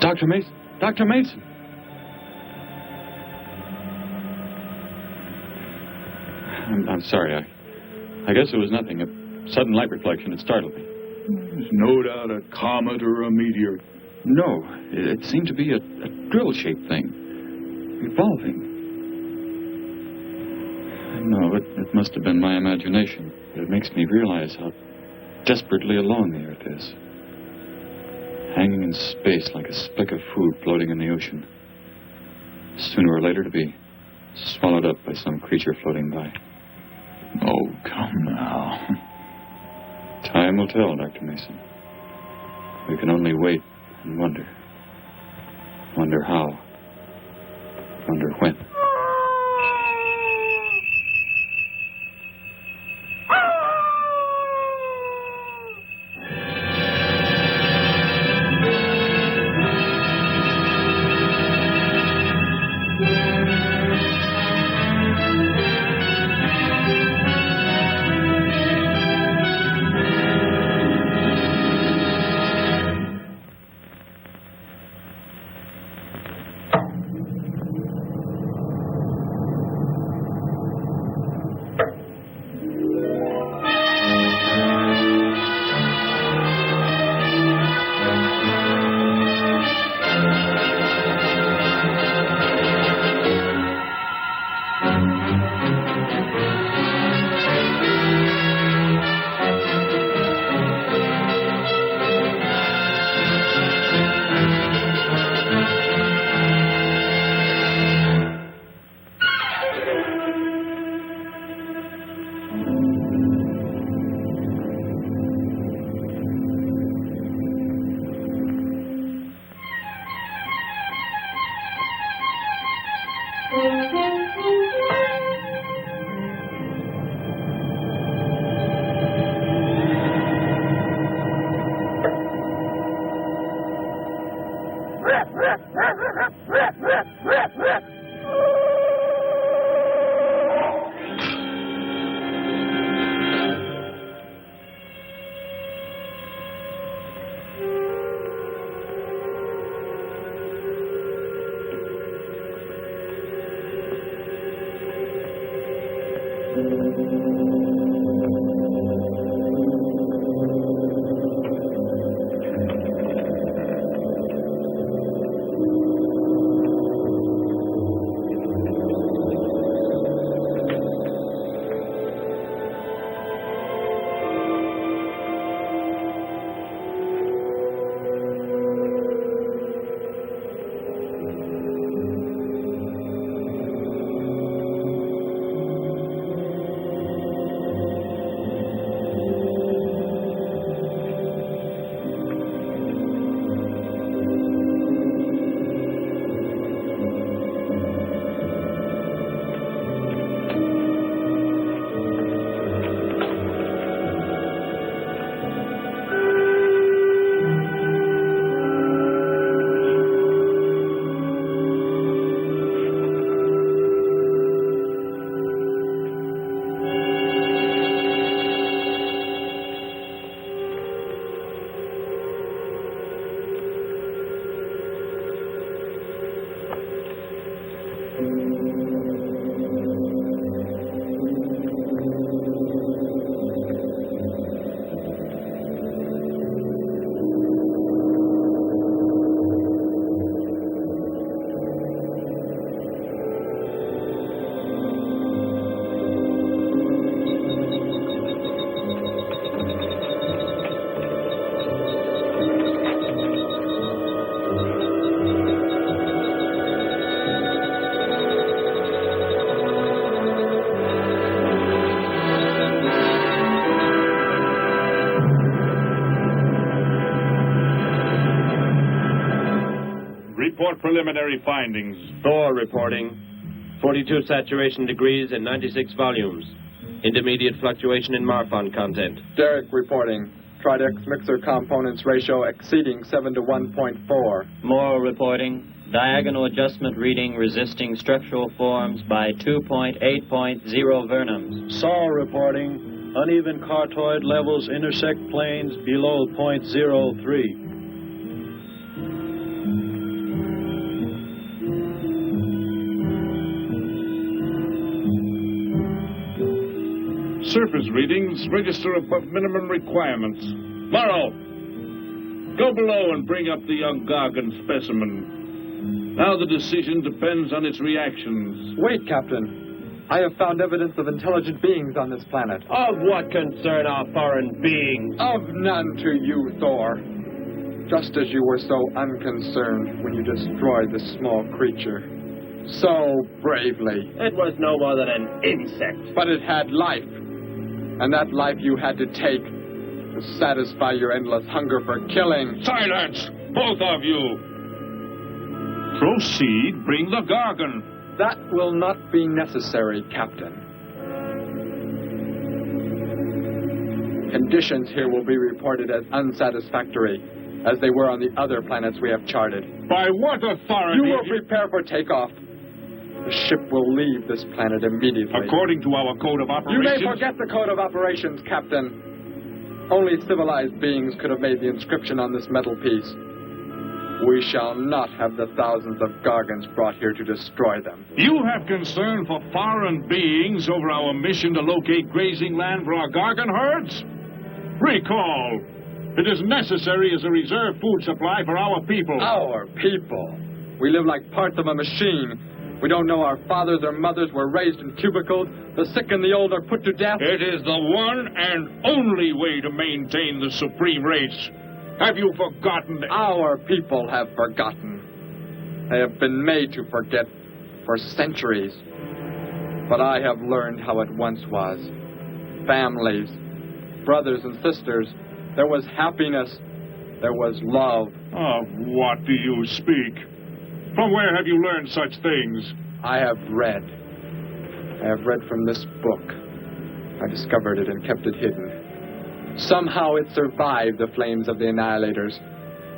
Dr. Mason! Dr. Mason! I'm sorry. I guess it was nothing. A sudden light reflection. It startled me. There's no doubt a comet or a meteor. No. It seemed to be a drill-shaped thing. Evolving. No, it must have been my imagination. But it makes me realize how desperately alone the Earth is. Hanging in space like a speck of food floating in the ocean. Sooner or later to be swallowed up by some creature floating by. Oh, come now. Time will tell, Dr. Mason. We can only wait and wonder. Wonder how. Wonder when. Report preliminary findings. Thor reporting. 42 saturation degrees and 96 volumes. Intermediate fluctuation in Marfan content. Derek reporting. Tridex mixer components ratio exceeding 7 to 1.4. Morrow reporting. Diagonal adjustment reading resisting structural forms by 2.8.0 vernums. Saul reporting. Uneven cartoid levels intersect planes below .03. surface readings register above minimum requirements. Morrow, go below and bring up the young Gargon specimen. Now the decision depends on its reactions. Wait, Captain. I have found evidence of intelligent beings on this planet. Of what concern are foreign beings? Of none to you, Thor. Just as you were so unconcerned when you destroyed the small creature. So bravely. It was no more than an insect. But it had life. And that life you had to take to satisfy your endless hunger for killing. Silence! Both of you! Proceed, bring the Gargon. That will not be necessary, Captain. Conditions here will be reported as unsatisfactory, as they were on the other planets we have charted. By what authority? You will prepare for takeoff. The ship will leave this planet immediately. According to our code of operations... You may forget the code of operations, Captain. Only civilized beings could have made the inscription on this metal piece. We shall not have the thousands of Gargons brought here to destroy them. You have concern for foreign beings over our mission to locate grazing land for our Gargon herds? Recall, it is necessary as a reserve food supply for our people. Our people? We live like parts of a machine. We don't know our fathers or mothers were raised in cubicles. The sick and the old are put to death. It is the one and only way to maintain the supreme race. Have you forgotten that? Our people have forgotten. They have been made to forget for centuries. But I have learned how it once was. Families, brothers and sisters. There was happiness. There was love. Of what do you speak? From where have you learned such things? I have read. I have read from this book. I discovered it and kept it hidden. Somehow it survived the flames of the Annihilators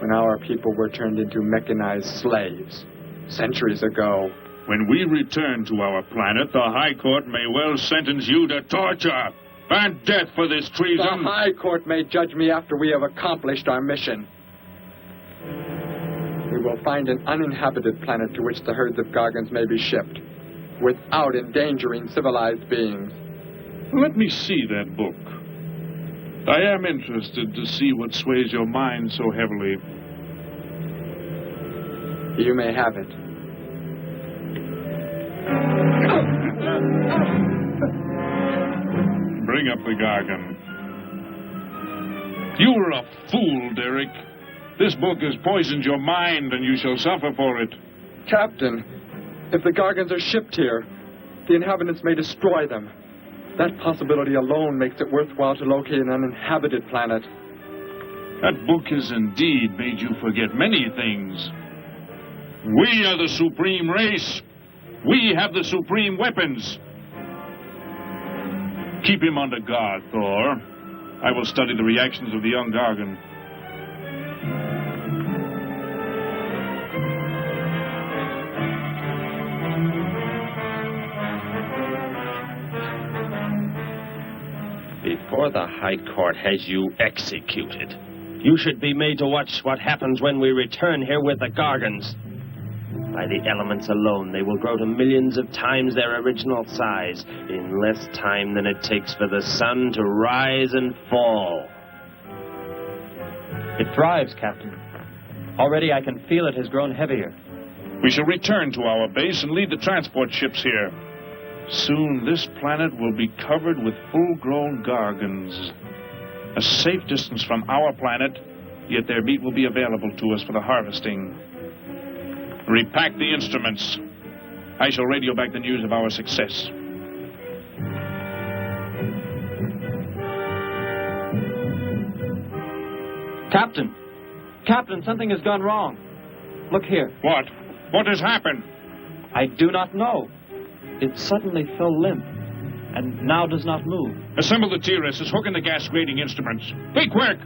when our people were turned into mechanized slaves centuries ago. When we return to our planet, the High Court may well sentence you to torture and death for this treason. The High Court may judge me after we have accomplished our mission. We will find an uninhabited planet to which the herds of Gargons may be shipped, without endangering civilized beings. Let me see that book. I am interested to see what sways your mind so heavily. You may have it. Bring up the Gargon. You were a fool, Derek. This book has poisoned your mind, and you shall suffer for it. Captain, if the Gargons are shipped here, the inhabitants may destroy them. That possibility alone makes it worthwhile to locate an uninhabited planet. That book has indeed made you forget many things. We are the supreme race. We have the supreme weapons. Keep him under guard, Thor. I will study the reactions of the young Gargon. Before the High Court has you executed, you should be made to watch what happens when we return here with the Gargons. By the elements alone, they will grow to millions of times their original size in less time than it takes for the sun to rise and fall. It thrives, Captain. Already I can feel it has grown heavier. We shall return to our base and leave the transport ships here. Soon this planet will be covered with full-grown Gargons. A safe distance from our planet, yet their meat will be available to us for the harvesting. Repack the instruments. I shall radio back the news of our success. Captain! Captain, something has gone wrong. Look here. What? What has happened? I do not know. It suddenly fell limp, and now does not move. Assemble the TRSs, hook in the gas grading instruments. Be quick!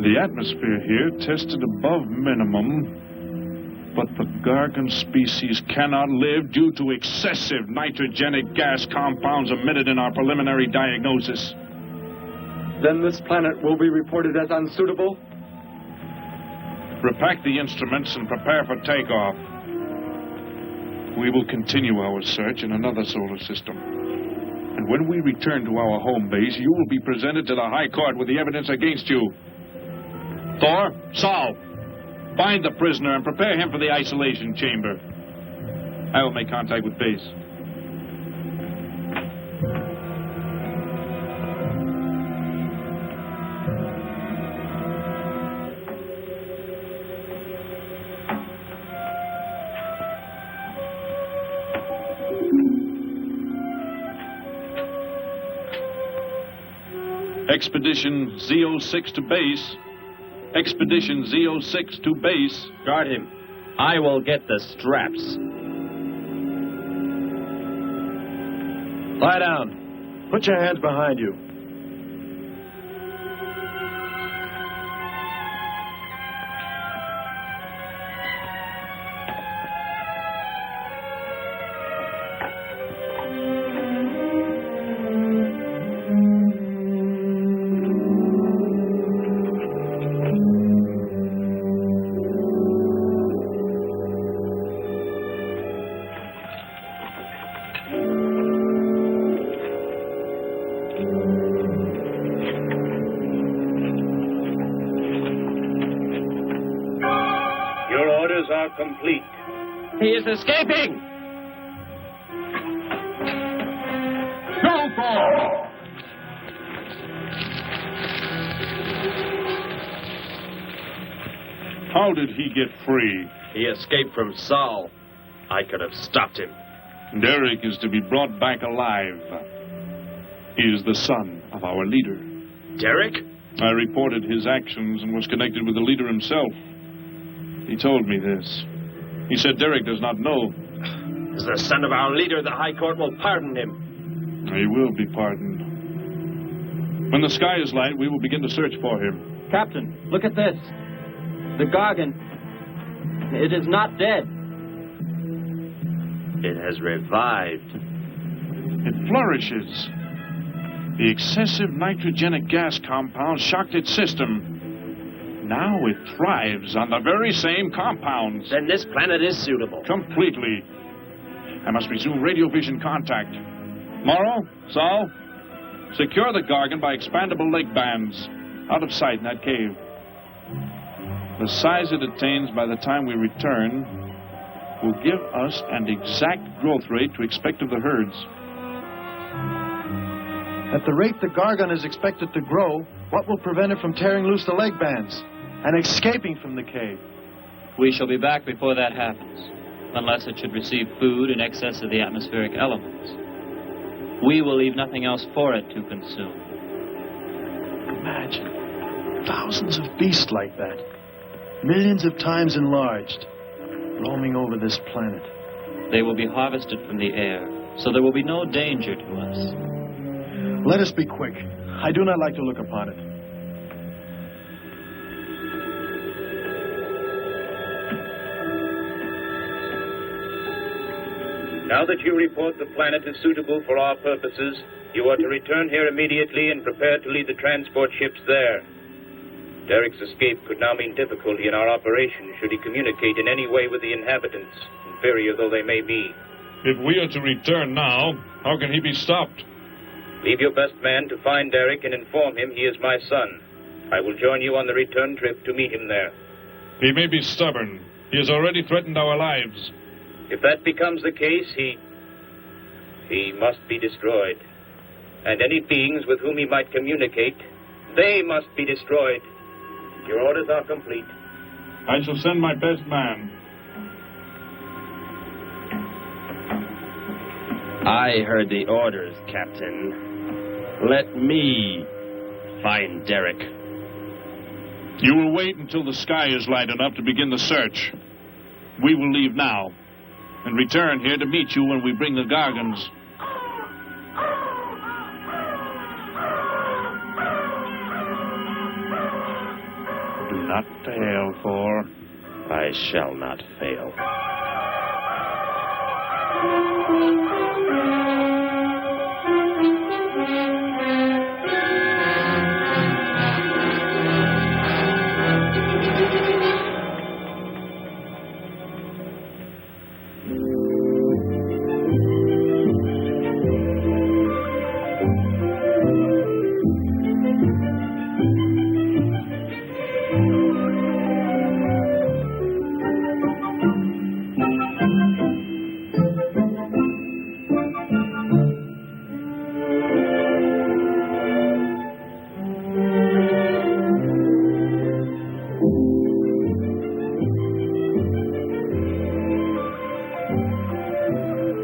The atmosphere here tested above minimum, But the Gargon species cannot live due to excessive nitrogenic gas compounds emitted in our preliminary diagnosis. Then this planet will be reported as unsuitable? Repack the instruments and prepare for takeoff. We will continue our search in another solar system. And when we return to our home base, you will be presented to the High Court with the evidence against you. Thor, Saul, find the prisoner and prepare him for the isolation chamber. I will make contact with base. Expedition Z06 to base. Expedition Z06 to base. Guard him. I will get the straps. Lie down. Put your hands behind you. Complete. He is escaping! Go for! How did he get free? He escaped from Saul. I could have stopped him. Derek is to be brought back alive. He is the son of our leader. Derek? I reported his actions and was connected with the leader himself. He told me this. He said Derek does not know. As the son of our leader, the High Court will pardon him. He will be pardoned. When the sky is light, we will begin to search for him. Captain, look at this. The Gargon. It is not dead. It has revived. It flourishes. The excessive nitrogenic gas compound shocked its system. Now it thrives on the very same compounds. Then this planet is suitable. Completely. I must resume radio vision contact. Morrow, Saul, secure the Gargon by expandable leg bands. Out of sight in that cave. The size it attains by the time we return will give us an exact growth rate to expect of the herds. At the rate the Gargon is expected to grow, what will prevent it from tearing loose the leg bands and escaping from the cave? We shall be back before that happens, unless it should receive food in excess of the atmospheric elements. We will leave nothing else for it to consume. Imagine thousands of beasts like that, millions of times enlarged, roaming over this planet. They will be harvested from the air, so there will be no danger to us. Let us be quick. I do not like to look upon it. Now that you report the planet is suitable for our purposes, you are to return here immediately and prepare to lead the transport ships there. Derek's escape could now mean difficulty in our operation should he communicate in any way with the inhabitants, inferior though they may be. If we are to return now, how can he be stopped? Leave your best man to find Derek and inform him he is my son. I will join you on the return trip to meet him there. He may be stubborn. He has already threatened our lives. If that becomes the case, he must be destroyed. And any beings with whom he might communicate, they must be destroyed. Your orders are complete. I shall send my best man. I heard the orders, Captain. Let me find Derek. You will wait until the sky is light enough to begin the search. We will leave now and return here to meet you when we bring the Gargons. Do not fail, Thor. I shall not fail.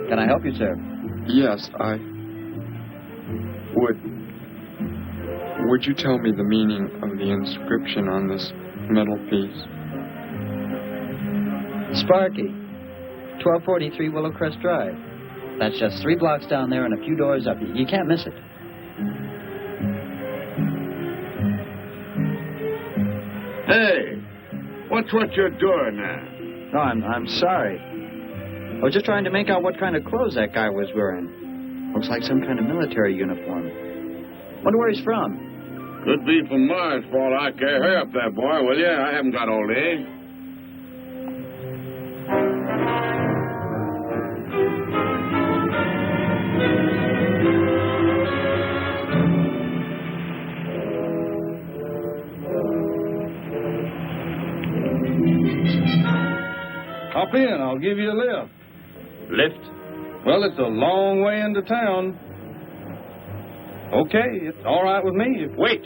Can I help you, sir? Yes, I would. Would you tell me the meaning of the inscription on this metal piece? Sparky, 1243 Willowcrest Drive. That's just 3 blocks down there and a few doors up. You can't miss it. Hey, what's what you're doing there? No, I'm sorry. I was just trying to make out what kind of clothes that guy was wearing. Looks like some kind of military uniform. Wonder where he's from. Could be from Mars, for all I care. Hurry up there, boy, will you? I haven't got all day. Hop in, I'll give you a lift. Lift? Well, it's a long way into town. Okay, it's all right with me. Wait!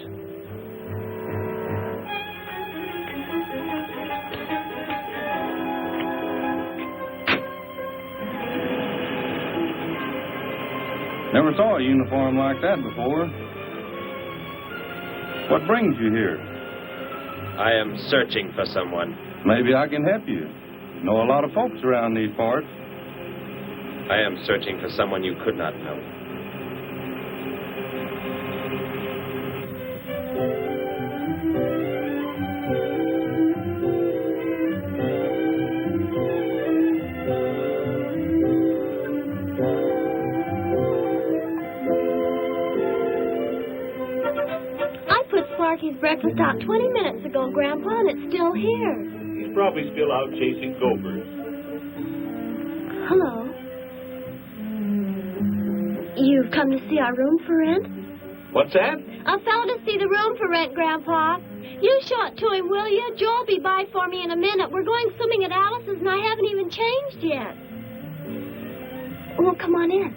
Never saw a uniform like that before. What brings you here? I am searching for someone. Maybe I can help you. Know a lot of folks around these parts. I am searching for someone you could not know. I put Sparky's breakfast out 20 minutes ago, Grandpa, and it's still here. He's probably still out chasing gophers. Hello. You've come to see our room for rent? What's that? A fellow to see the room for rent, Grandpa. You show it to him, will you? Joe'll be by for me in a minute. We're going swimming at Alice's, and I haven't even changed yet. Well, come on in.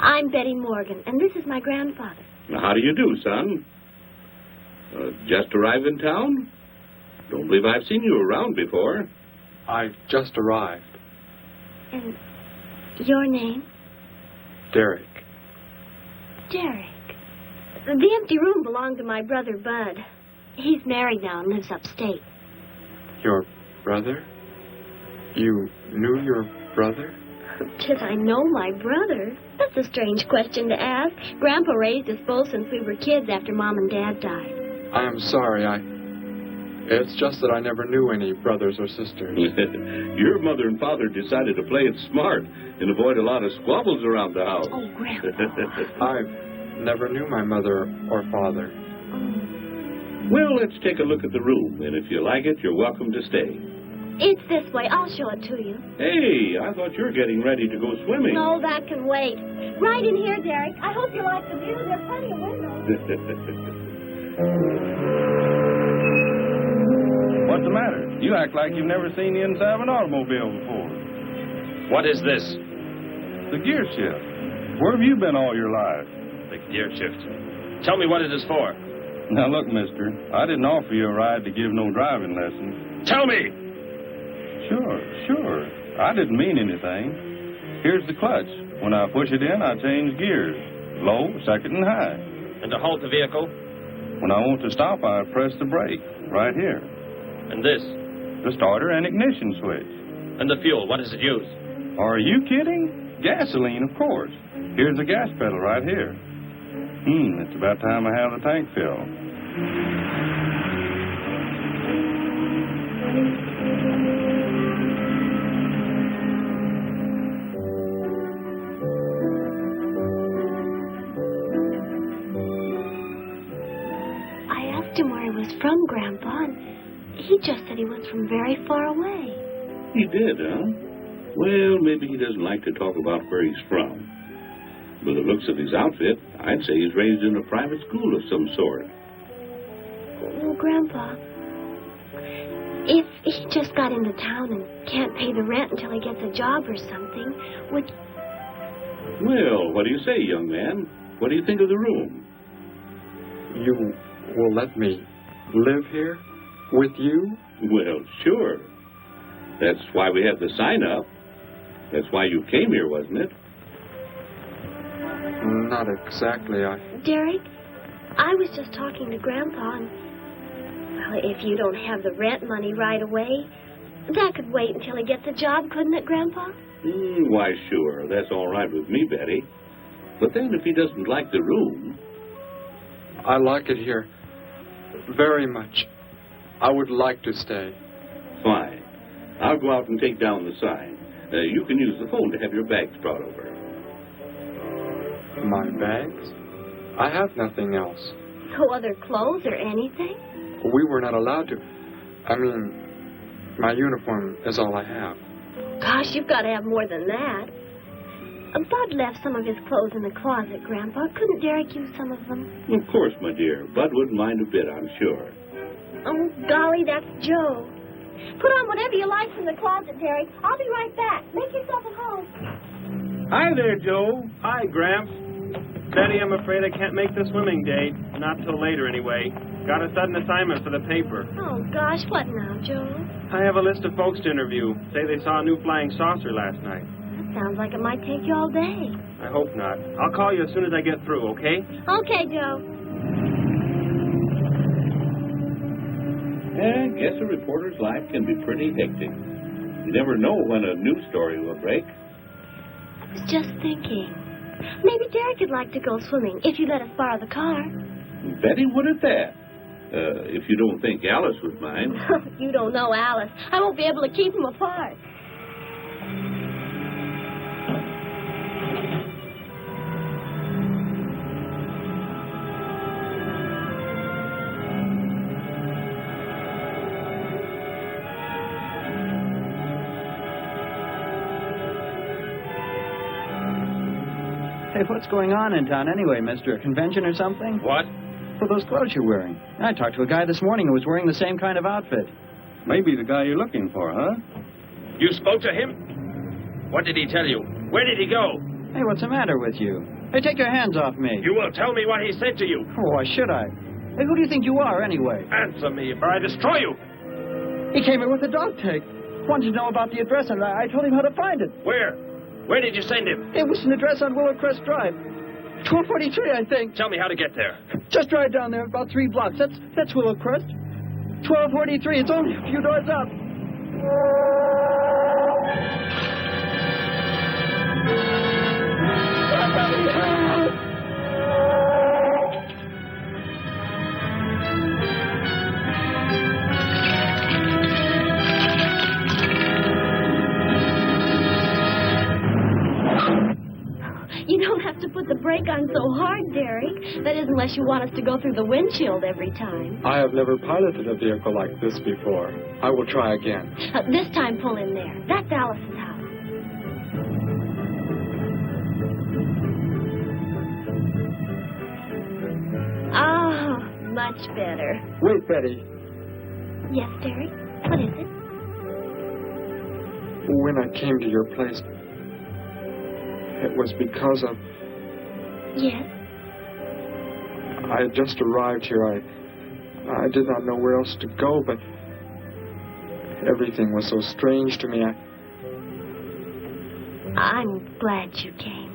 I'm Betty Morgan, and this is my grandfather. How do you do, son? Just arrived in town? Don't believe I've seen you around before. I just arrived. And your name? Derek. Derek. The empty room belonged to my brother, Bud. He's married now and lives upstate. Your brother? You knew your brother? Did I know my brother? That's a strange question to ask. Grandpa raised us both since we were kids after Mom and Dad died. I am sorry, It's just that I never knew any brothers or sisters. Your mother and father decided to play it smart and avoid a lot of squabbles around the house. Oh, Grandpa. I never knew my mother or father. Well, let's take a look at the room, and if you like it, you're welcome to stay. It's this way. I'll show it to you. Hey, I thought you were getting ready to go swimming. No, that can wait. Right in here, Derek. I hope you like the view. There are plenty of windows. What's the matter? You act like you've never seen the inside of an automobile before. What is this? The gear shift. Where have you been all your life? The gear shift. Tell me what it is for. Now, look, mister, I didn't offer you a ride to give no driving lessons. Tell me! Sure. I didn't mean anything. Here's the clutch. When I push it in, I change gears. Low, second, and high. And to halt the vehicle? When I want to stop, I press the brake. Right here. And this? The starter and ignition switch. And the fuel, what does it use? Are you kidding? Gasoline, of course. Here's the gas pedal right here. It's about time I have the tank filled. I asked him where he was from, Grandpa, and he just said he was from very far away. He did, huh? Well, maybe he doesn't like to talk about where he's from. By the looks of his outfit, I'd say he's raised in a private school of some sort. Well, Grandpa, if he just got into town and can't pay the rent until he gets a job or something, would... Well, what do you say, young man? What do you think of the room? You will let me live here with you? Well, sure. That's why we have the sign up. That's why you came here, wasn't it? Not exactly. Derek, I was just talking to Grandpa, and... Well, if you don't have the rent money right away, that could wait until he gets a job, couldn't it, Grandpa? Why, sure. That's all right with me, Betty. But then if he doesn't like the room... I like it here very much. I would like to stay. Fine. I'll go out and take down the sign. You can use the phone to have your bags brought over. My bags? I have nothing else. No other clothes or anything? We were not allowed to. I mean, my uniform is all I have. Gosh, you've got to have more than that. Bud left some of his clothes in the closet, Grandpa. Couldn't Derek use some of them? Of course, my dear. Bud wouldn't mind a bit, I'm sure. Oh, golly, that's Joe. Put on whatever you like from the closet, Derek. I'll be right back. Make yourself at home. Hi there, Joe. Hi, Gramps. Betty, I'm afraid I can't make the swimming date. Not till later, anyway. Got a sudden assignment for the paper. Oh, gosh, what now, Joe? I have a list of folks to interview. Say they saw a new flying saucer last night. That sounds like it might take you all day. I hope not. I'll call you as soon as I get through, okay? Okay, Joe. I guess a reporter's life can be pretty hectic. You never know when a news story will break. I was just thinking. Maybe Derek would like to go swimming if you let us borrow the car. Betty would at that. If you don't think Alice would mind. You don't know Alice. I won't be able to keep them apart. Hey, what's going on in town anyway, mister? A convention or something? What? For those clothes you're wearing. I talked to a guy this morning who was wearing the same kind of outfit. Maybe the guy you're looking for, huh? You spoke to him? What did he tell you? Where did he go? Hey, what's the matter with you? Hey, take your hands off me. You will tell me what he said to you. Oh, why should I? Hey, who do you think you are, anyway? Answer me, or I destroy you. He came here with a dog tag. Wanted to know about the address, and I told him how to find it. Where? Where did you send him? It was an address on Willow Crest Drive. 1243, I think. Tell me how to get there. Just drive down there about 3 blocks. That's Willow Crest. 1243. It's only a few doors up. You don't have to put the brake on so hard, Derek. That is, unless you want us to go through the windshield every time. I have never piloted a vehicle like this before. I will try again. This time, pull in there. That's Alice's house. Oh, much better. Wait, Betty. Yes, Derek? What is it? When I came to your place, it was because of... Yes? I had just arrived here. I did not know where else to go, but everything was so strange to me. I'm glad you came.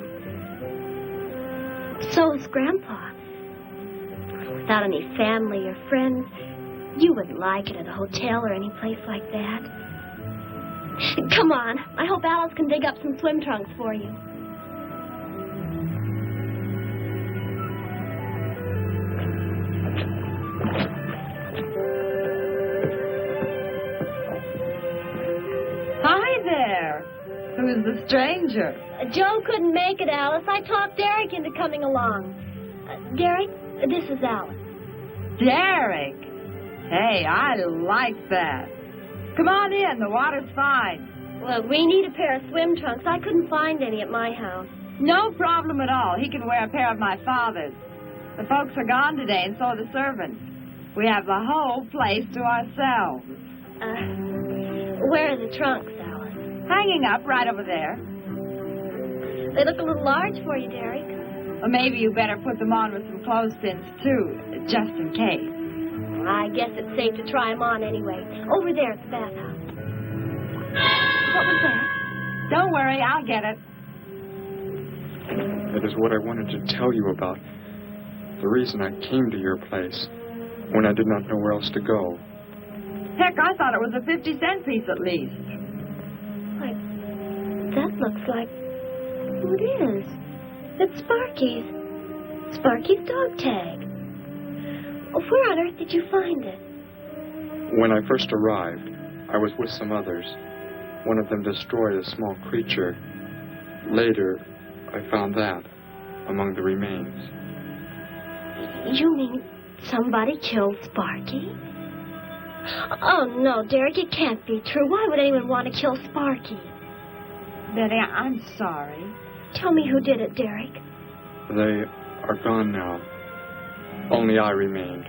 So is Grandpa. Without any family or friends, you wouldn't like it at a hotel or any place like that. Come on. I hope Alice can dig up some swim trunks for you. is the stranger? Joe couldn't make it, Alice. I talked Derek into coming along. Derek, this is Alice. Derek? Hey, I like that. Come on in. The water's fine. Well, we need a pair of swim trunks. I couldn't find any at my house. No problem at all. He can wear a pair of my father's. The folks are gone today, and so are the servants. We have the whole place to ourselves. Where are the trunks, Alice? Hanging up right over there. They look a little large for you, Derek. Well, maybe you better put them on with some clothespins, too, just in case. I guess it's safe to try them on anyway. Over there at the bathhouse. What was that? Don't worry, I'll get it. That is what I wanted to tell you about. The reason I came to your place when I did not know where else to go. Heck, I thought it was a 50-cent piece at least. Why, that looks like... Who it is? It's Sparky's. Sparky's dog tag. Where on earth did you find it? When I first arrived, I was with some others. One of them destroyed a small creature. Later, I found that among the remains. You mean somebody killed Sparky? Oh, no, Derek, it can't be true. Why would anyone want to kill Sparky? Betty, I'm sorry. Tell me who did it, Derek. They are gone now. Only I remained.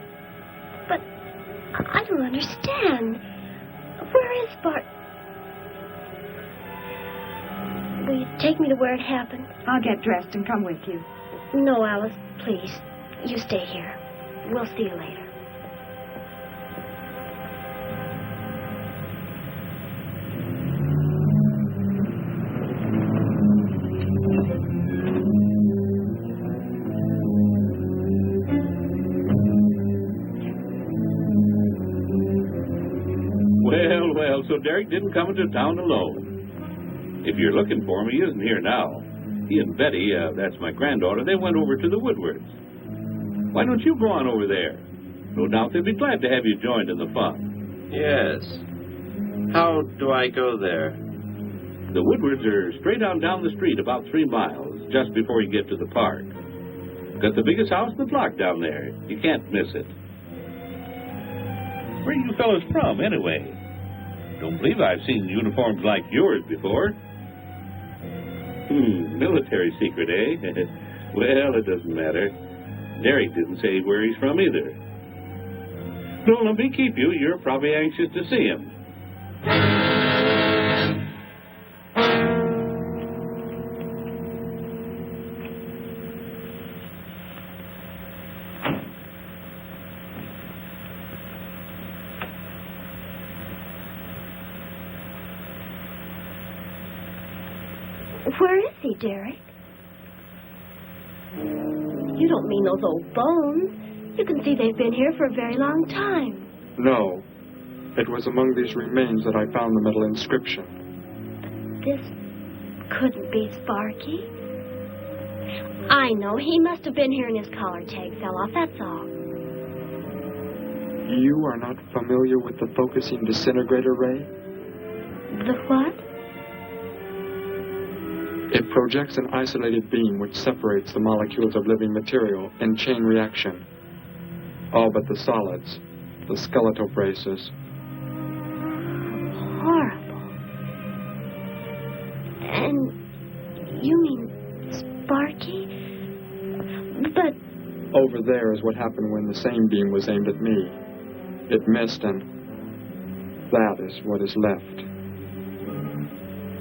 But I don't understand. Where is Sparky? Will you take me to where it happened? I'll get dressed and come with you. No, Alice, please. You stay here. We'll see you later. Well, so Derek didn't come into town alone. If you're looking for him, he isn't here now. He and Betty, that's my granddaughter, they went over to the Woodwards. Why don't you go on over there? No doubt they'd be glad to have you joined in the fun. Yes. How do I go there? The Woodwards are straight on down the street about 3 miles, just before you get to the park. Got the biggest house in the block down there. You can't miss it. Where are you fellas from, anyway? Don't believe I've seen uniforms like yours before. Military secret, eh? Well, it doesn't matter. Derek didn't say where he's from either. Don't let me keep you. You're probably anxious to see him. Where is he, Derek? You don't mean those old bones. You can see they've been here for a very long time. No. It was among these remains that I found the metal inscription. This couldn't be Sparky. I know. He must have been here and his collar tag fell off, that's all. You are not familiar with the focusing disintegrator ray? The what? It projects an isolated beam which separates the molecules of living material in chain reaction. All but the solids, the skeletal braces. Horrible. And you mean Sparky? But... Over there is what happened when the same beam was aimed at me. It missed, and that is what is left.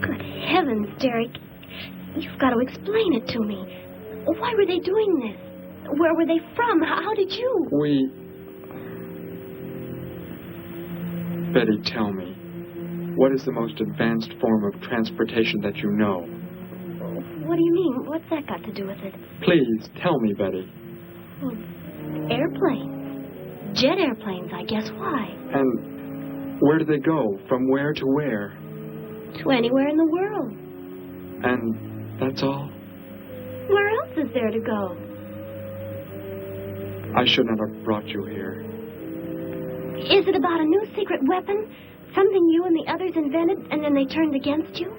Good heavens, Derek. You've got to explain it to me. Why were they doing this? Where were they from? How did you... Betty, tell me. What is the most advanced form of transportation that you know? What do you mean? What's that got to do with it? Please, tell me, Betty. Well, airplanes. Jet airplanes, I guess. Why? And where do they go? From where to where? To anywhere in the world. And that's all? Where else is there to go? I should not have brought you here. Is it about a new secret weapon? Something you and the others invented and then they turned against you?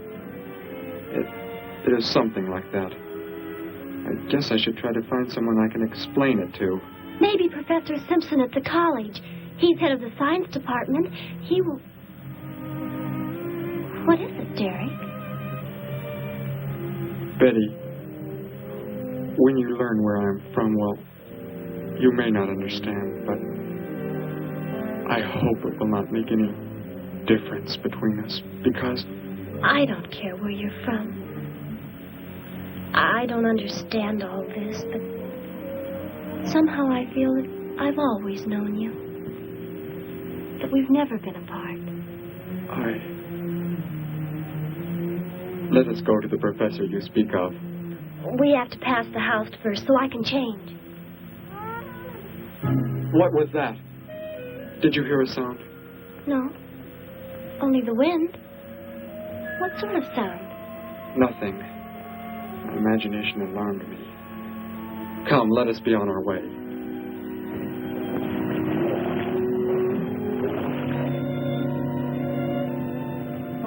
It is something like that. I guess I should try to find someone I can explain it to. Maybe Professor Simpson at the college. He's head of the science department. He will... What is it, Derek? Betty, when you learn where I'm from, well, you may not understand, but I hope it will not make any difference between us, because... I don't care where you're from. I don't understand all this, but somehow I feel that I've always known you. That we've never been apart. Let us go to the professor you speak of. We have to pass the house first so I can change. What was that? Did you hear a sound? No. Only the wind. What sort of sound? Nothing. My imagination alarmed me. Come, let us be on our way.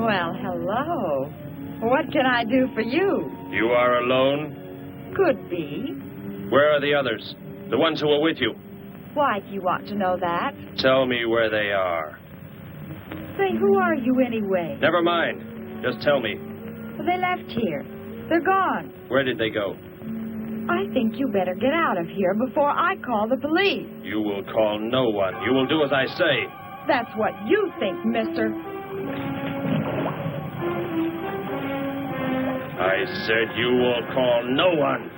Well, hello. What can I do for you? You are alone? Could be. Where are the others? The ones who were with you? Why do you want to know that? Tell me where they are. Say, who are you anyway? Never mind. Just tell me. Well, they left here. They're gone. Where did they go? I think you better get out of here before I call the police. You will call no one. You will do as I say. That's what you think, mister. I said you will call no one.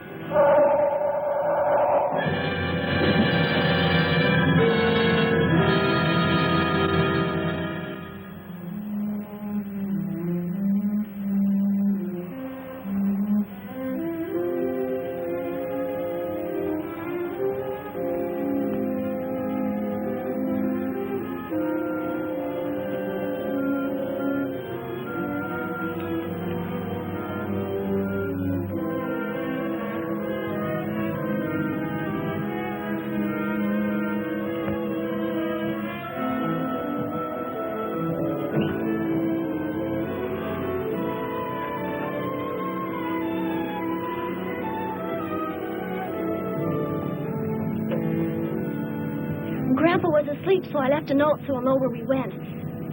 Grandpa was asleep, so I left a note so he'll know where we went.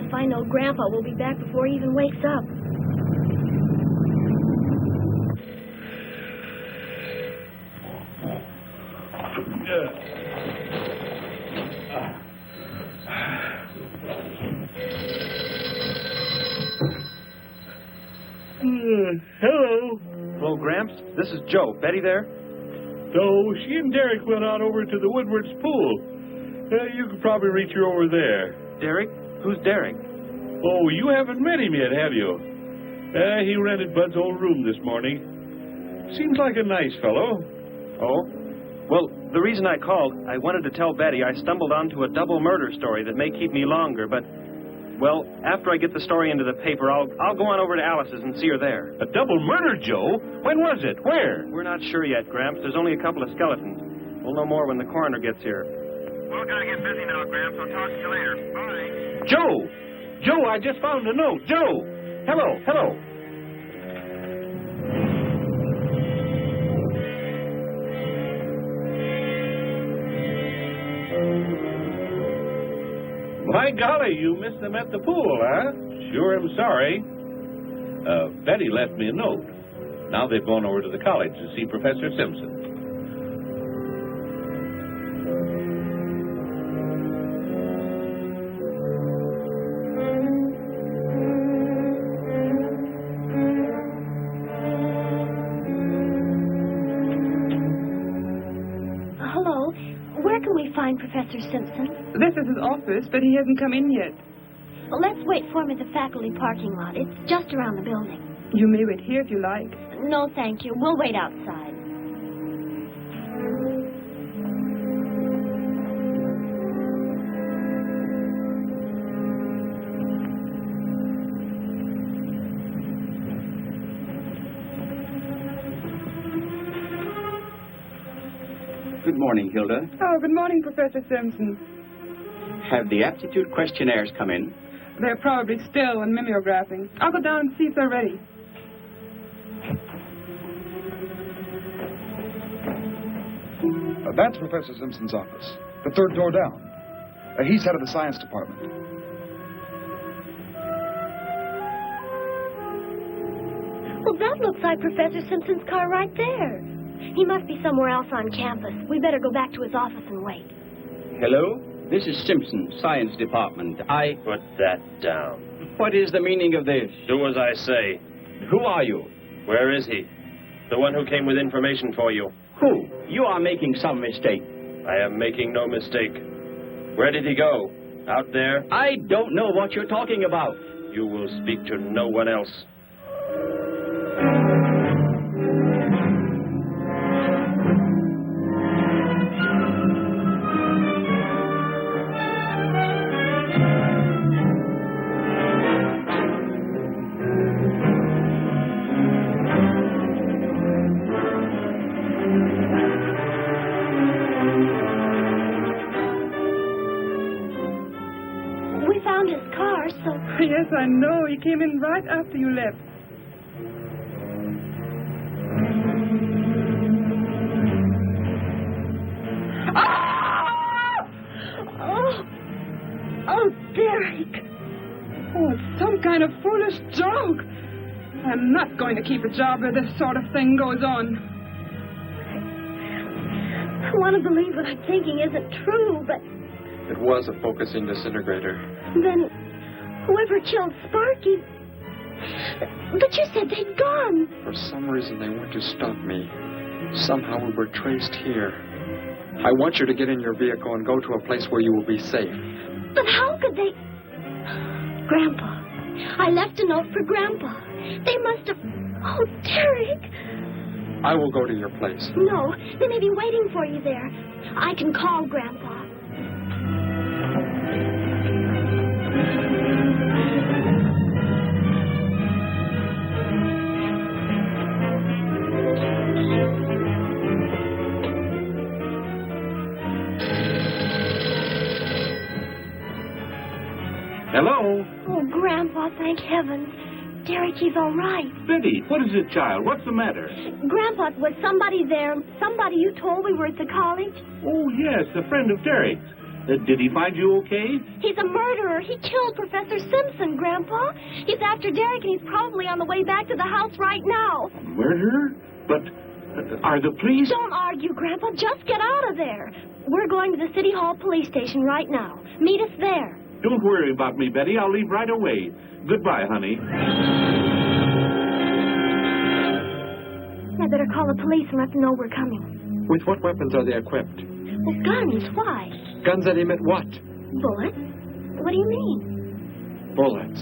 If I know Grandpa will be back before he even wakes up. Hello. Hello, Gramps. This is Joe. Betty there? So she and Derek went out over to the Woodward's pool. You could probably reach her over there. Derek? Who's Derek? Oh, you haven't met him yet, have you? He rented Bud's old room this morning. Seems like a nice fellow. Oh? Well, the reason I called, I wanted to tell Betty I stumbled onto a double murder story that may keep me longer, but, well, after I get the story into the paper, I'll go on over to Alice's and see her there. A double murder, Joe? When was it? Where? We're not sure yet, Gramps. There's only a couple of skeletons. We'll know more when the coroner gets here. Well, gotta get busy now, Gramps. I'll talk to you later. Bye. Joe! Joe, I just found a note. Joe! Hello. My golly, you missed them at the pool, huh? Sure am sorry. Betty left me a note. Now they've gone over to the college to see Professor Simpson. Professor Simpson? This is his office, but he hasn't come in yet. Well, let's wait for him at the faculty parking lot. It's just around the building. You may wait here if you like. No, thank you. We'll wait outside. Good morning, Hilda. Oh, good morning, Professor Simpson. Have the aptitude questionnaires come in? They're probably still on mimeographing. I'll go down and see if they're ready. That's Professor Simpson's office. The third door down. He's head of the science department. Well, that looks like Professor Simpson's car right there. He must be somewhere else on campus. We better go back to his office and wait. Hello? This is Simpson, Science Department. Put that down. What is the meaning of this? Do as I say. Who are you? Where is he? The one who came with information for you. Who? You are making some mistake. I am making no mistake. Where did he go? Out there? I don't know what you're talking about. You will speak to no one else. Yes, I know. He came in right after you left. Ah! Oh, Derek. Oh, it's some kind of foolish joke. I'm not going to keep a job where this sort of thing goes on. I want to believe what I'm thinking isn't true, but... It was a focusing disintegrator. Then... whoever killed Sparky... But you said they'd gone. For some reason, they went to stop me. Somehow we were traced here. I want you to get in your vehicle and go to a place where you will be safe. But how could they... Grandpa. I left a note for Grandpa. They must have... Oh, Derek. I will go to your place. No, they may be waiting for you there. I can call Grandpa. Hello? Oh, Grandpa, thank heaven. Derek, he's all right. Betty, what is it, child? What's the matter? Grandpa, was somebody there? Somebody you told we were at the college? Oh, yes, a friend of Derek's. Did he find you okay? He's a murderer. He killed Professor Simpson, Grandpa. He's after Derek, and he's probably on the way back to the house right now. A murderer? But are the police... Don't argue, Grandpa. Just get out of there. We're going to the City Hall police station right now. Meet us there. Don't worry about me, Betty. I'll leave right away. Goodbye, honey. I better call the police and let them know we're coming. With what weapons are they equipped? With guns. Why? Guns that emit what? Bullets? What do you mean? Bullets.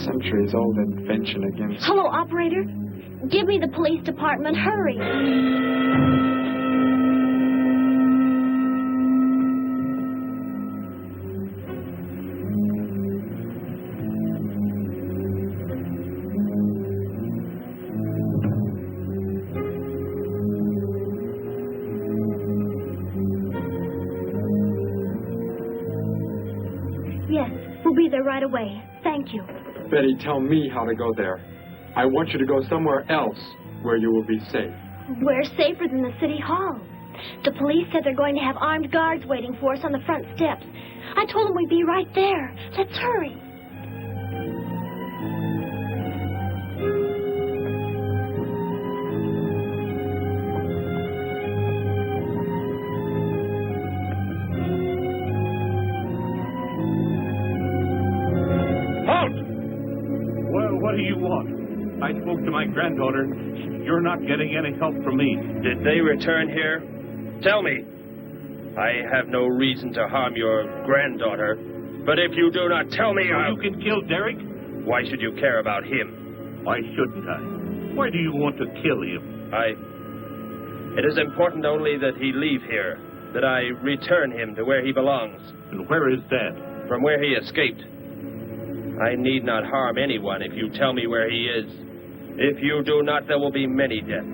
Centuries-old invention against... Hello, operator. Give me the police department. Hurry. Yes, we'll be there right away. Thank you. Betty, tell me how to go there. I want you to go somewhere else where you will be safe. We're safer than the City Hall. The police said they're going to have armed guards waiting for us on the front steps. I told them we'd be right there. Let's hurry. What do you want? I spoke to my granddaughter. You're not getting any help from me. Did they return here? Tell me. I have no reason to harm your granddaughter, but if you do not tell me, You can kill Derek? Why should you care about him? Why shouldn't I? Why do you want to kill him? It is important only that he leave here, that I return him to where he belongs. And where is that? From where he escaped. I need not harm anyone if you tell me where he is. If you do not, there will be many deaths.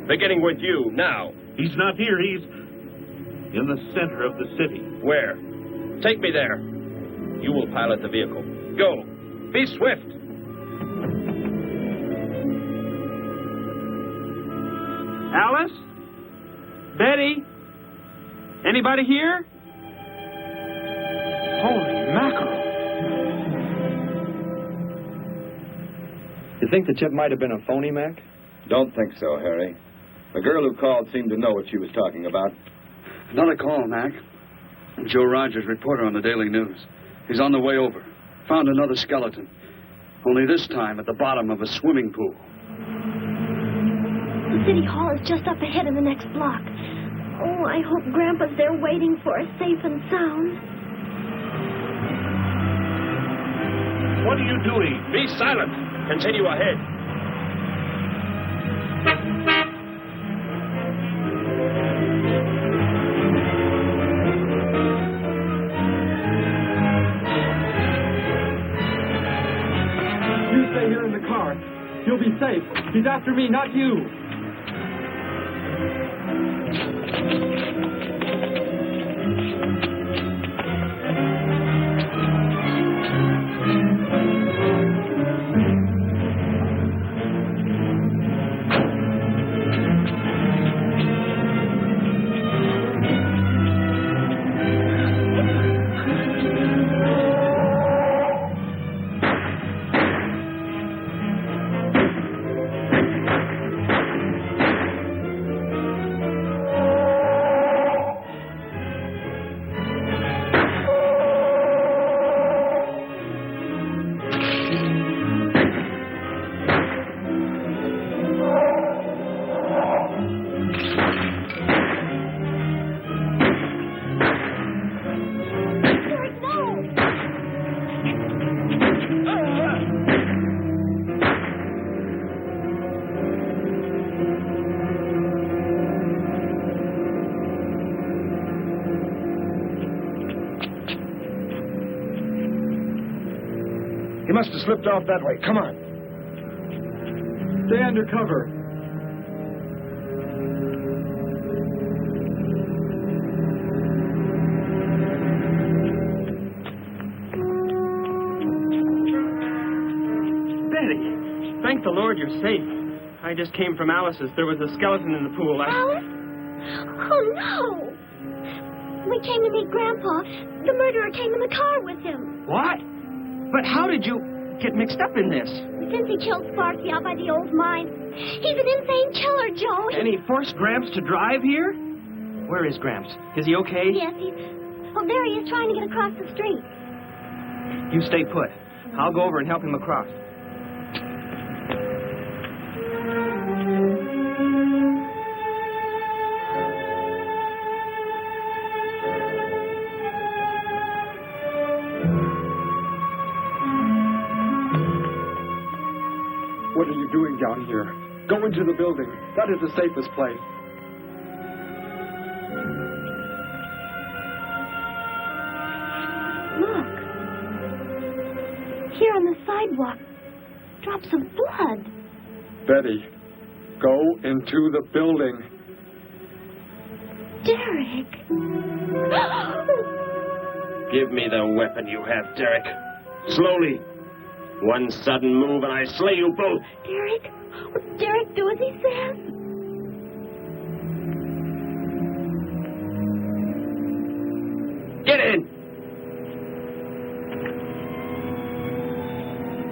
Beginning with you, now. He's not here. He's in the center of the city. Where? Take me there. You will pilot the vehicle. Go. Be swift. Alice? Betty? Anybody here? Holy mackerel. You think the tip might have been a phony, Mac? Don't think so, Harry. The girl who called seemed to know what she was talking about. Another call, Mac. Joe Rogers, reporter on the Daily News. He's on the way over. Found another skeleton. Only this time at the bottom of a swimming pool. The city hall is just up ahead in the next block. Oh, I hope Grandpa's there waiting for us safe and sound. What are you doing? Be silent. Continue ahead. You stay here in the car. You'll be safe. He's after me, not you. He must have slipped off that way. Come on. Stay under cover. Betty, thank the Lord you're safe. I just came from Alice's. There was a skeleton in the pool. Alice? Oh, no. We came to meet Grandpa. The murderer came in the car with him. What? But how did you get mixed up in this? Since he killed Sparky out by the old mine. He's an insane killer, Joe. And he forced Gramps to drive here? Where is Gramps? Is he okay? Yes, he's... Oh, there he is trying to get across the street. You stay put. I'll go over and help him across. What are you doing down here? Go into the building. That is the safest place. Look. Here on the sidewalk. Drops of blood. Betty, go into the building. Derek. Give me the weapon you have, Derek. Slowly. One sudden move and I slay you both. Derek? Will Derek do as he says? Get in!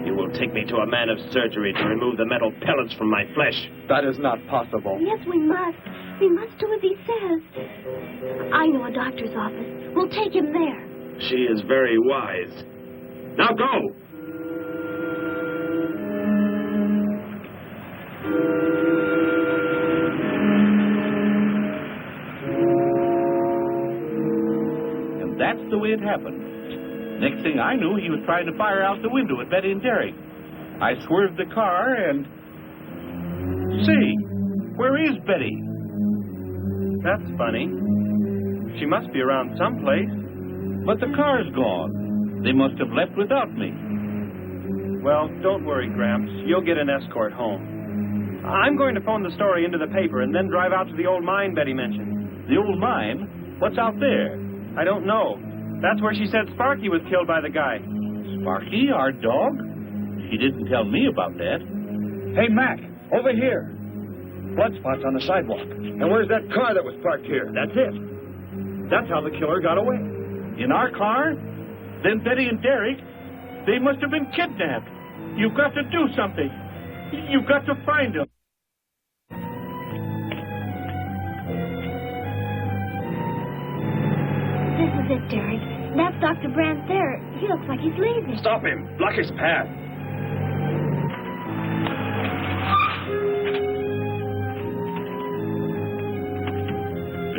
You will take me to a man of surgery to remove the metal pellets from my flesh. That is not possible. Yes, we must. We must do as he says. I know a doctor's office. We'll take him there. She is very wise. Now go! And that's the way it happened. Next thing I knew, he was trying to fire out the window at Betty and Derek. I swerved the car and... Say, where is Betty? That's funny. She must be around someplace. But the car's gone. They must have left without me. Well, don't worry, Gramps. You'll get an escort home. I'm going to phone the story into the paper and then drive out to the old mine Betty mentioned. The old mine? What's out there? I don't know. That's where she said Sparky was killed by the guy. Sparky, our dog? She didn't tell me about that. Hey, Mac, over here. blood spots on the sidewalk. And where's that car that was parked here? That's it. That's how the killer got away. In our car? Then Betty and Derek, they must have been kidnapped. You've got to do something. You've got to find them. This is it, Derek. That's Dr. Brandt there. He looks like he's leaving. Stop him. Block his path.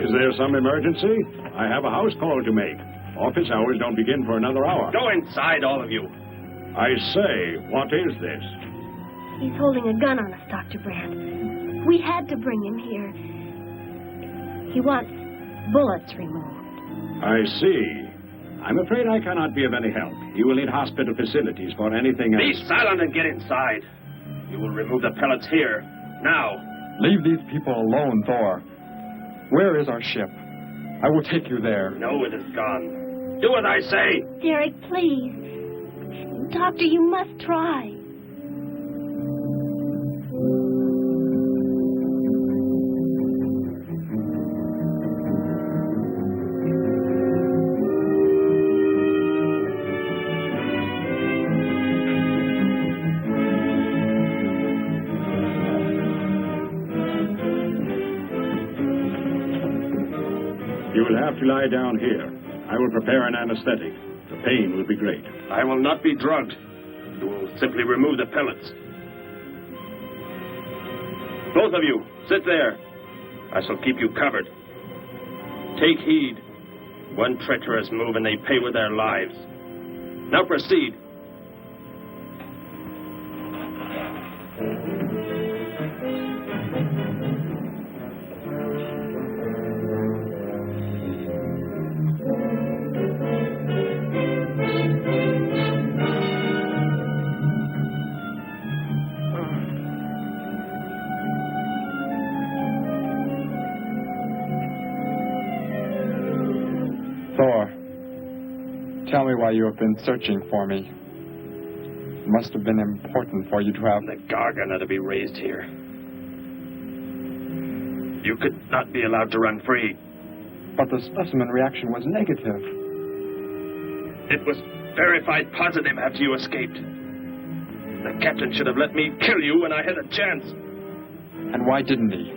Is there some emergency? I have a house call to make. Office hours don't begin for another hour. Go inside, all of you. I say, what is this? He's holding a gun on us, Dr. Brandt. We had to bring him here. He wants bullets removed. I see. I'm afraid I cannot be of any help. You will need hospital facilities for anything else. Be silent and get inside. You will remove the pellets here. Now. Leave these people alone, Thor. Where is our ship? I will take you there. No, it is gone. Do what I say. Derek, please. Doctor, you must try. You will have to lie down here. I will prepare an anesthetic. The pain will be great. I will not be drugged. You will simply remove the pellets. Both of you, sit there. I shall keep you covered. Take heed. One treacherous move and they pay with their lives. Now proceed. Thor, tell me why you have been searching for me. It must have been important for you to have... The Gargon are to be raised here. You could not be allowed to run free. But the specimen reaction was negative. It was verified positive after you escaped. The captain should have let me kill you when I had a chance. And why didn't he?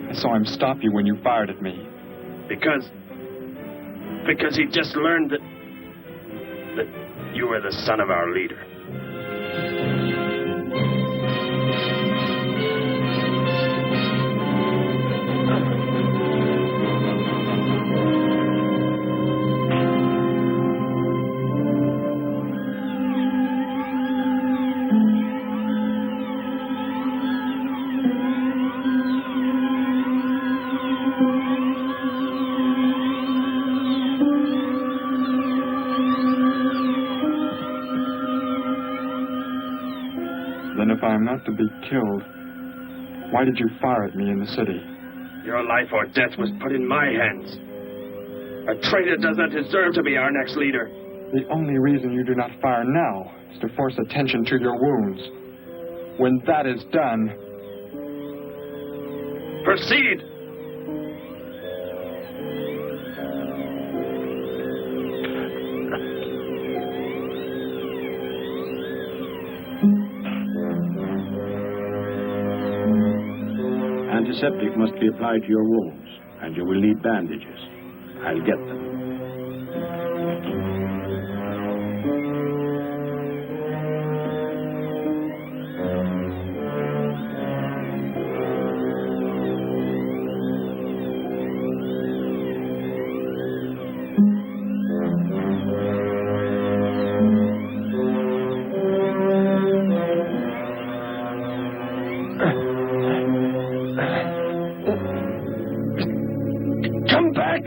I saw him stop you when you fired at me. Because he just learned that you were the son of our leader. Then if I am not to be killed, why did you fire at me in the city? Your life or death was put in my hands. A traitor does not deserve to be our next leader. The only reason you do not fire now is to force attention to your wounds. When that is done... Proceed! Antiseptic must be applied to your wounds, and you will need bandages. I'll get them. Come back!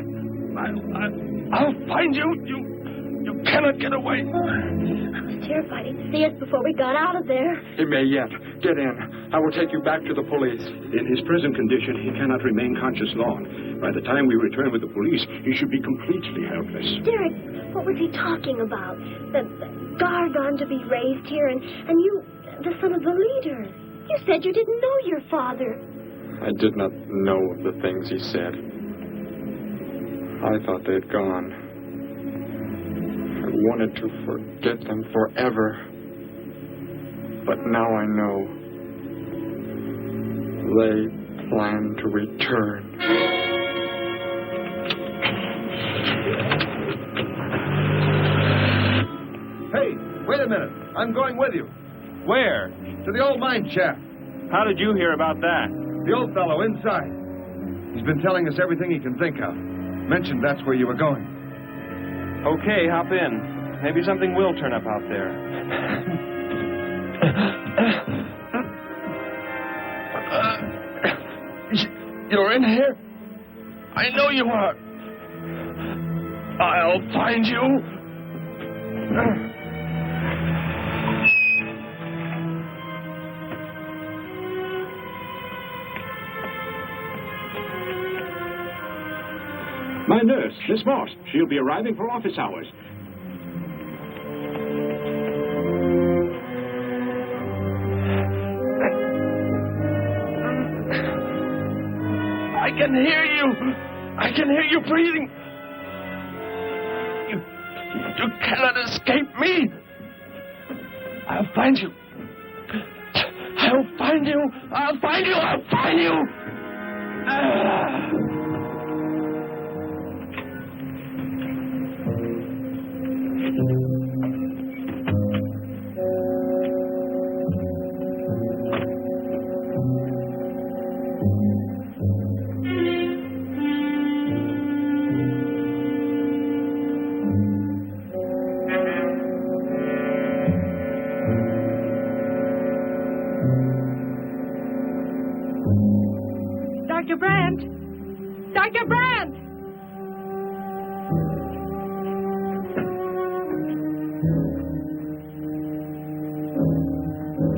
I'll find you. You cannot get away. I was terrified he'd see us before we got out of there. He may yet. Get in. I will take you back to the police. In his present condition, he cannot remain conscious long. By the time we return with the police, he should be completely helpless. Derek, what was he talking about? The Gargon to be raised here, and you, the son of the leader. You said you didn't know your father. I did not know the things he said. I thought they'd gone. I wanted to forget them forever. But now I know. They plan to return. Hey, wait a minute. I'm going with you. Where? To the old mine shaft. How did you hear about that? The old fellow inside. He's been telling us everything he can think of. Mentioned that's where you were going. Okay, hop in. Maybe something will turn up out there. You're in here? I know you are. I'll find you. My nurse, Miss Moss. She'll be arriving for office hours. I can hear you. I can hear you breathing. You cannot escape me. I'll find you. I'll find you. I'll find you. I'll find you. Dr. Brandt! Dr. Brandt!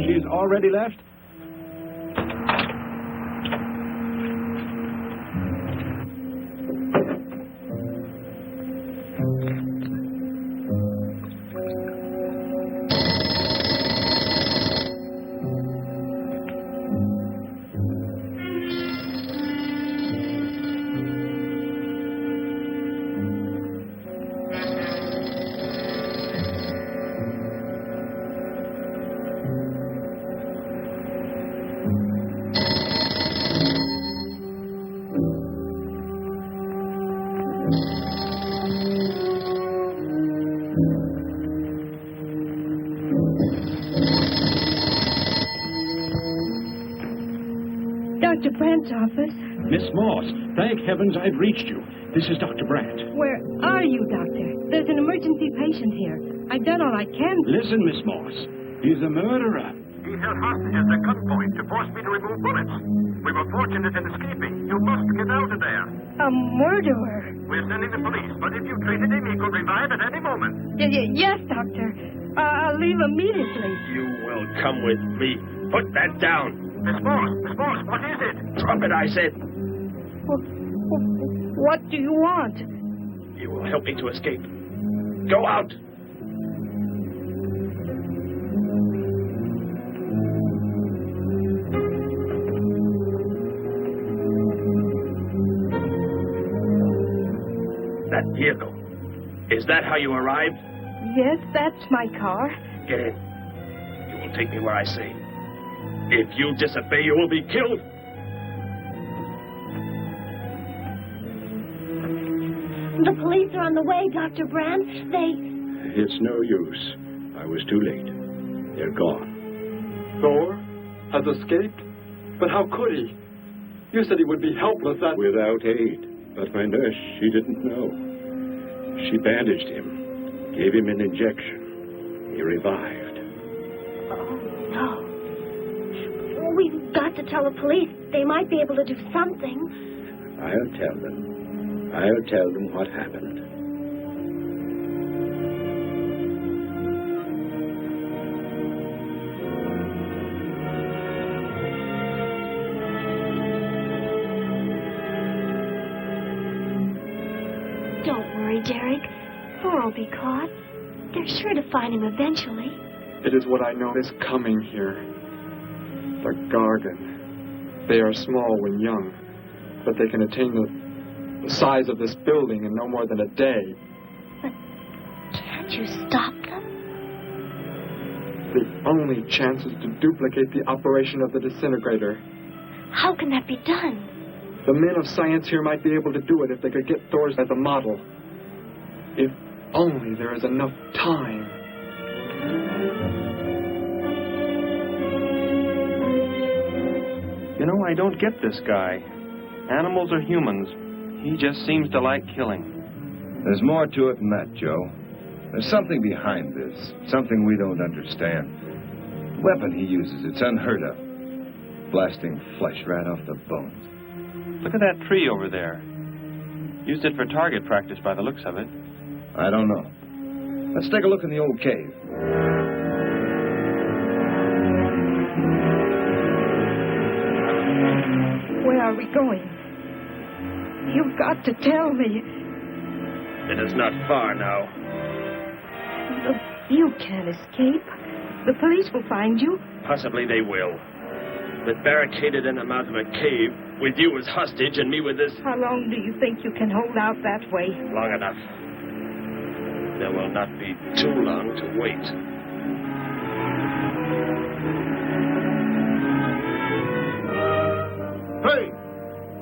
She's already left? Dr. Brandt's office. Miss Moss, thank heavens I've reached you. This is Dr. Brandt. Where are you, Doctor? There's an emergency patient here. I've done all I can. Listen, Miss Moss. He's a murderer. He held hostages at gunpoint to force me to remove bullets. We were fortunate in escaping. You must get out of there. A murderer? We're sending the police, but if you treated him, he could revive at any moment. Yes, Doctor. I'll leave immediately. You will come with me. Put that down. Miss Moss, what is it? Drop it, I said. What do you want? You will help me to escape. Go out. That vehicle. Is that how you arrived? Yes, that's my car. Get in. You will take me where I say. If you disobey, you will be killed. The police are on the way, Dr. Brandt. It's no use. I was too late. They're gone. Thor has escaped? But how could he? You said he would be helpless at... Without aid. But my nurse, she didn't know. She bandaged him, gave him an injection. He revived. Oh, no. We've got to tell the police. They might be able to do something. I'll tell them. I'll tell them what happened. Don't worry, Derek. Thor will be caught. They're sure to find him eventually. It is what I noticed coming here. The Gargon. They are small when young, but they can attain the size of this building in no more than a day. But can't you stop them? The only chance is to duplicate the operation of the disintegrator. How can that be done? The men of science here might be able to do it if they could get Thor's as a model. If only there is enough time. You know, I don't get this guy. Animals or humans, he just seems to like killing. There's more to it than that, Joe. There's something behind this, something we don't understand. The weapon he uses, it's unheard of. Blasting flesh right off the bones. Look at that tree over there. Used it for target practice by the looks of it. I don't know. Let's take a look in the old cave. Where are we going? You've got to tell me. It is not far now. Look, you can't escape. The police will find you. Possibly they will. But barricaded in the mouth of a cave, with you as hostage and me with this... How long do you think you can hold out that way? Long enough. There will not be too long to wait. Hey!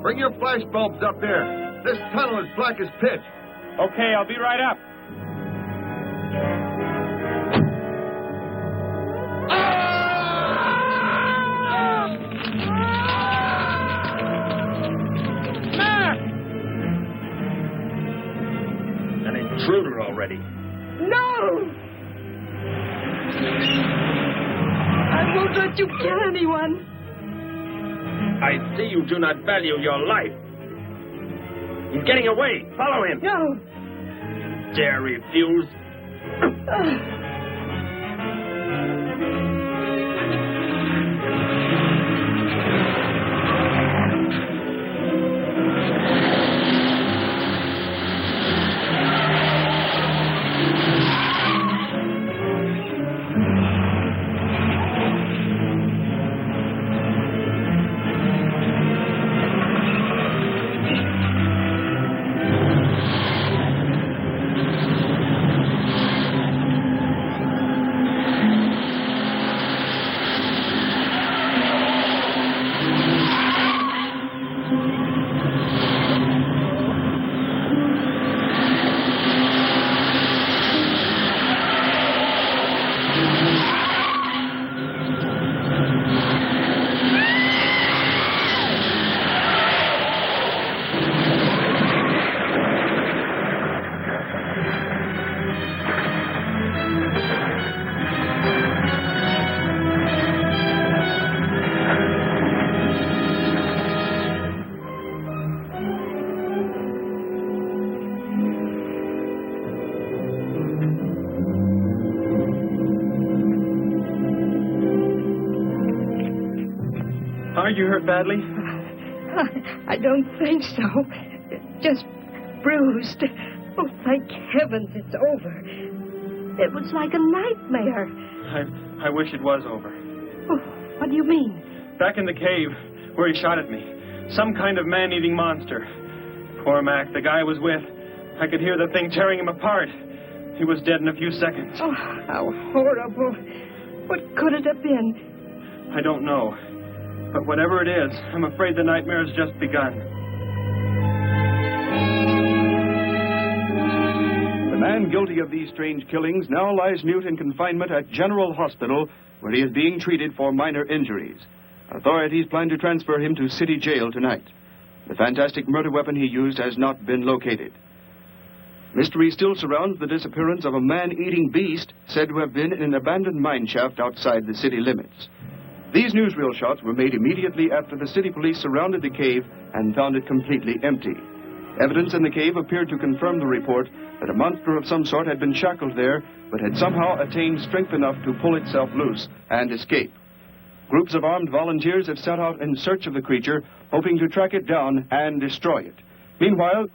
Bring your flash bulbs up there. This tunnel is black as pitch. Okay, I'll be right up. An intruder already. No! I won't let you kill anyone. I see you do not value your life. He's getting away. Follow him. No. Dare refuse? Are you hurt badly? I don't think so. Just bruised. Oh, thank heavens it's over. It was like a nightmare. I wish it was over. Oh, what do you mean? Back in the cave where he shot at me. Some kind of man-eating monster. Poor Mac, the guy I was with. I could hear the thing tearing him apart. He was dead in a few seconds. Oh, how horrible. What could it have been? I don't know. But whatever it is, I'm afraid the nightmare has just begun. The man guilty of these strange killings now lies mute in confinement at General Hospital, where he is being treated for minor injuries. Authorities plan to transfer him to City Jail tonight. The fantastic murder weapon he used has not been located. Mystery still surrounds the disappearance of a man-eating beast said to have been in an abandoned mine shaft outside the city limits. These newsreel shots were made immediately after the city police surrounded the cave and found it completely empty. Evidence in the cave appeared to confirm the report that a monster of some sort had been shackled there, but had somehow attained strength enough to pull itself loose and escape. Groups of armed volunteers have set out in search of the creature, hoping to track it down and destroy it. Meanwhile,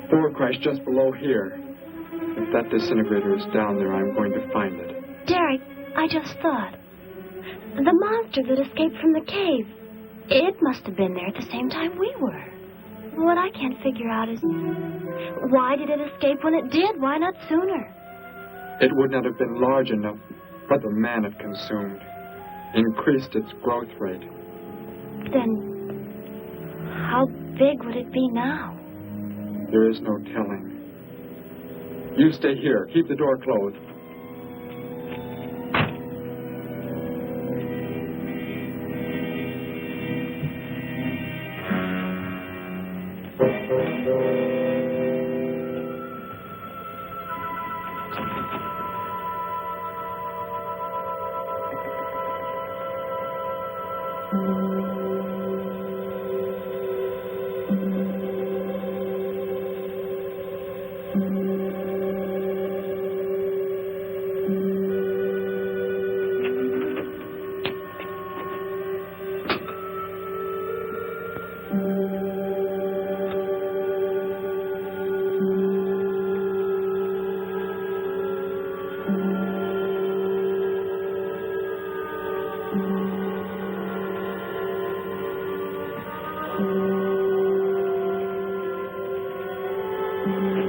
Thor crashed just below here. If that disintegrator is down there, I'm going to find it. Derek, I just thought. The monster that escaped from the cave. It must have been there at the same time we were. What I can't figure out is, why did it escape when it did? Why not sooner? It would not have been large enough, but the man it consumed increased its growth rate. Then, how big would it be now? There is no telling. You stay here. Keep the door closed.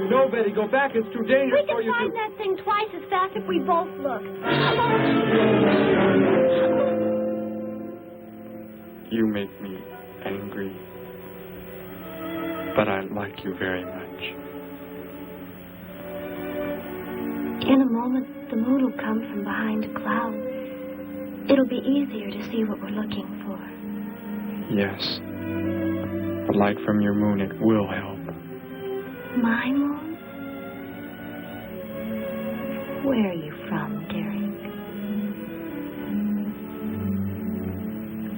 No, Betty, go back. It's too dangerous for you We can find that thing twice as fast if we both look. You make me angry, but I like you very much. In a moment, the moon will come from behind a cloud. It'll be easier to see what we're looking for. Yes. The light from your moon, it will help. My moon? Where are you from, Derek?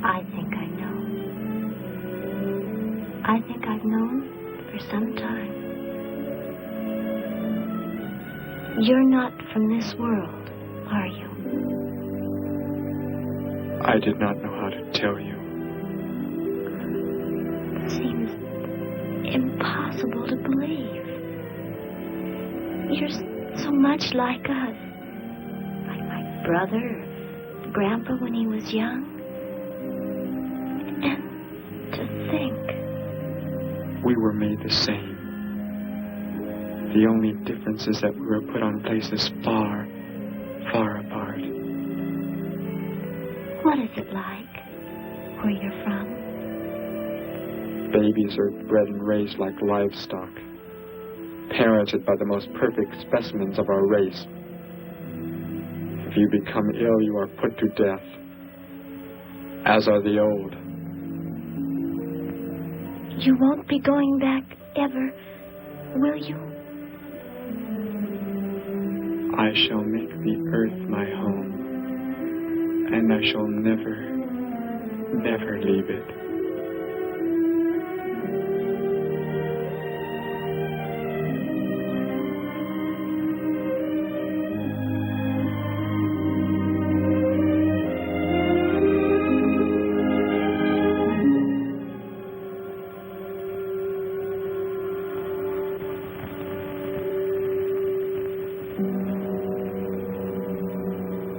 I think I know. I think I've known for some time. You're not from this world, are you? I did not know how to tell you. It seems impossible to believe. You're so much like us. Like my brother, Grandpa when he was young. And to think. We were made the same. The only difference is that we were put on places far, far apart. What is it like where you're from? Babies are bred and raised like livestock, parented by the most perfect specimens of our race. If you become ill, you are put to death, as are the old. You won't be going back ever, will you? I shall make the earth my home, and I shall never, never leave it.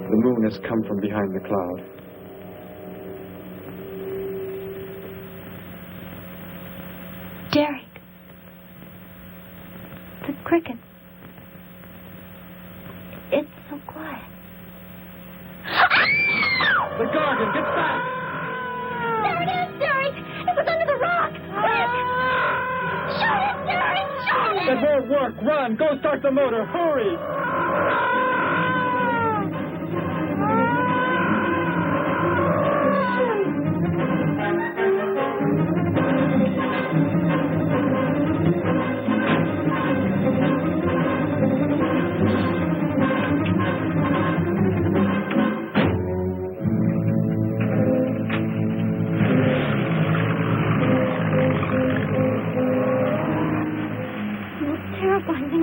The moon has come from behind the cloud. Derek. The cricket. It's so quiet. The Gargon, get back! There it is, Derek! It was under the rock! Quick! Shoot it, Derek! Shoot it! That won't work. Run! Go start the motor. Hurry!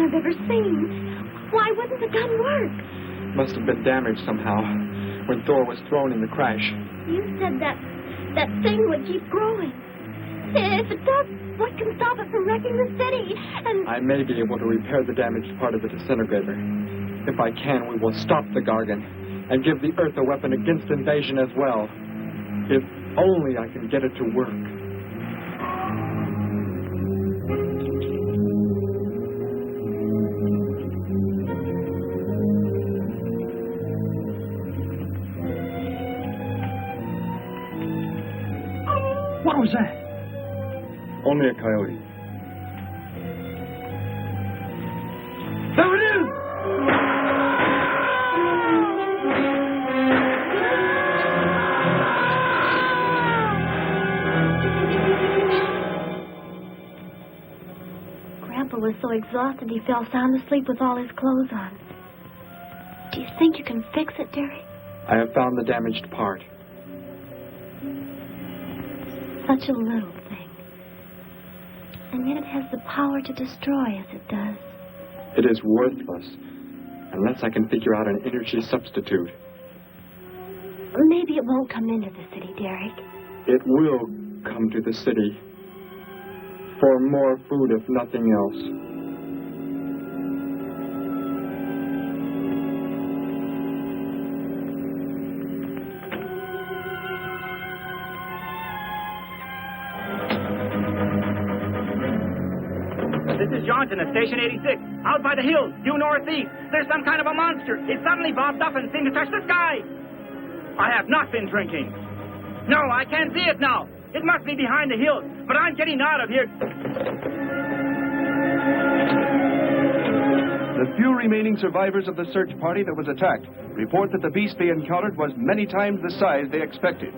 I've ever seen. Why wouldn't the gun work? Must have been damaged somehow when Thor was thrown in the crash. You said that thing would keep growing. If it does, what can stop it from wrecking the city? And I may be able to repair the damaged part of the disintegrator. If I can, we will stop the Gargon and give the Earth a weapon against invasion as well. If only I can get it to work. What was that? Only a coyote. There it is! Grandpa was so exhausted he fell sound asleep with all his clothes on. Do you think you can fix it, Derek? I have found the damaged part. Such a little thing. And yet it has the power to destroy as it does. It is worthless unless I can figure out an energy substitute. Maybe it won't come into the city, Derek. It will come to the city for more food, if nothing else. This is Johnson at Station 86. Out by the hills, due northeast. There's some kind of a monster. It suddenly bobbed up and seemed to touch the sky. I have not been drinking. No, I can't see it now. It must be behind the hills, but I'm getting out of here. The few remaining survivors of the search party that was attacked report that the beast they encountered was many times the size they expected,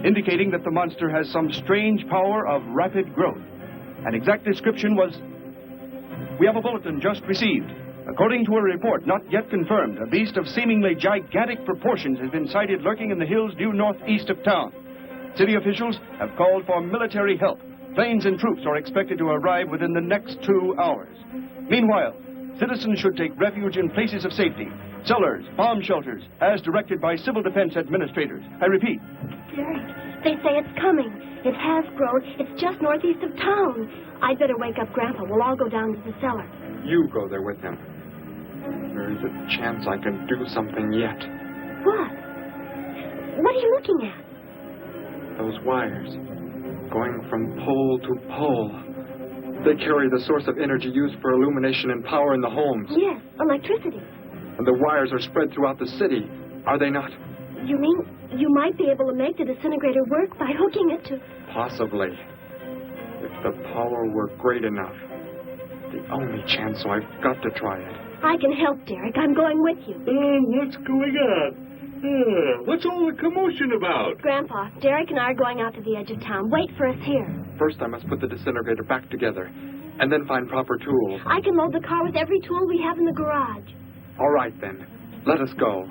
indicating that the monster has some strange power of rapid growth. An exact description was... We have a bulletin just received. According to a report not yet confirmed, a beast of seemingly gigantic proportions has been sighted lurking in the hills due northeast of town. City officials have called for military help. Planes and troops are expected to arrive within the next 2 hours. Meanwhile, citizens should take refuge in places of safety, cellars, bomb shelters, as directed by civil defense administrators. I repeat. Derek, they say it's coming. It has grown. It's just northeast of town. I'd better wake up Grandpa. We'll all go down to the cellar. You go there with him. There is a chance I can do something yet. What? What are you looking at? Those wires, going from pole to pole. They carry the source of energy used for illumination and power in the homes. Yes, electricity. And the wires are spread throughout the city, are they not? You mean you might be able to make the disintegrator work by hooking it to... Possibly. If the power were great enough. The only chance, so I've got to try it. I can help, Derek. I'm going with you. What's going on? What's all the commotion about? Grandpa, Derek and I are going out to the edge of town. Wait for us here. First, I must put the disintegrator back together, and then find proper tools. I can load the car with every tool we have in the garage. All right, then. Let us go.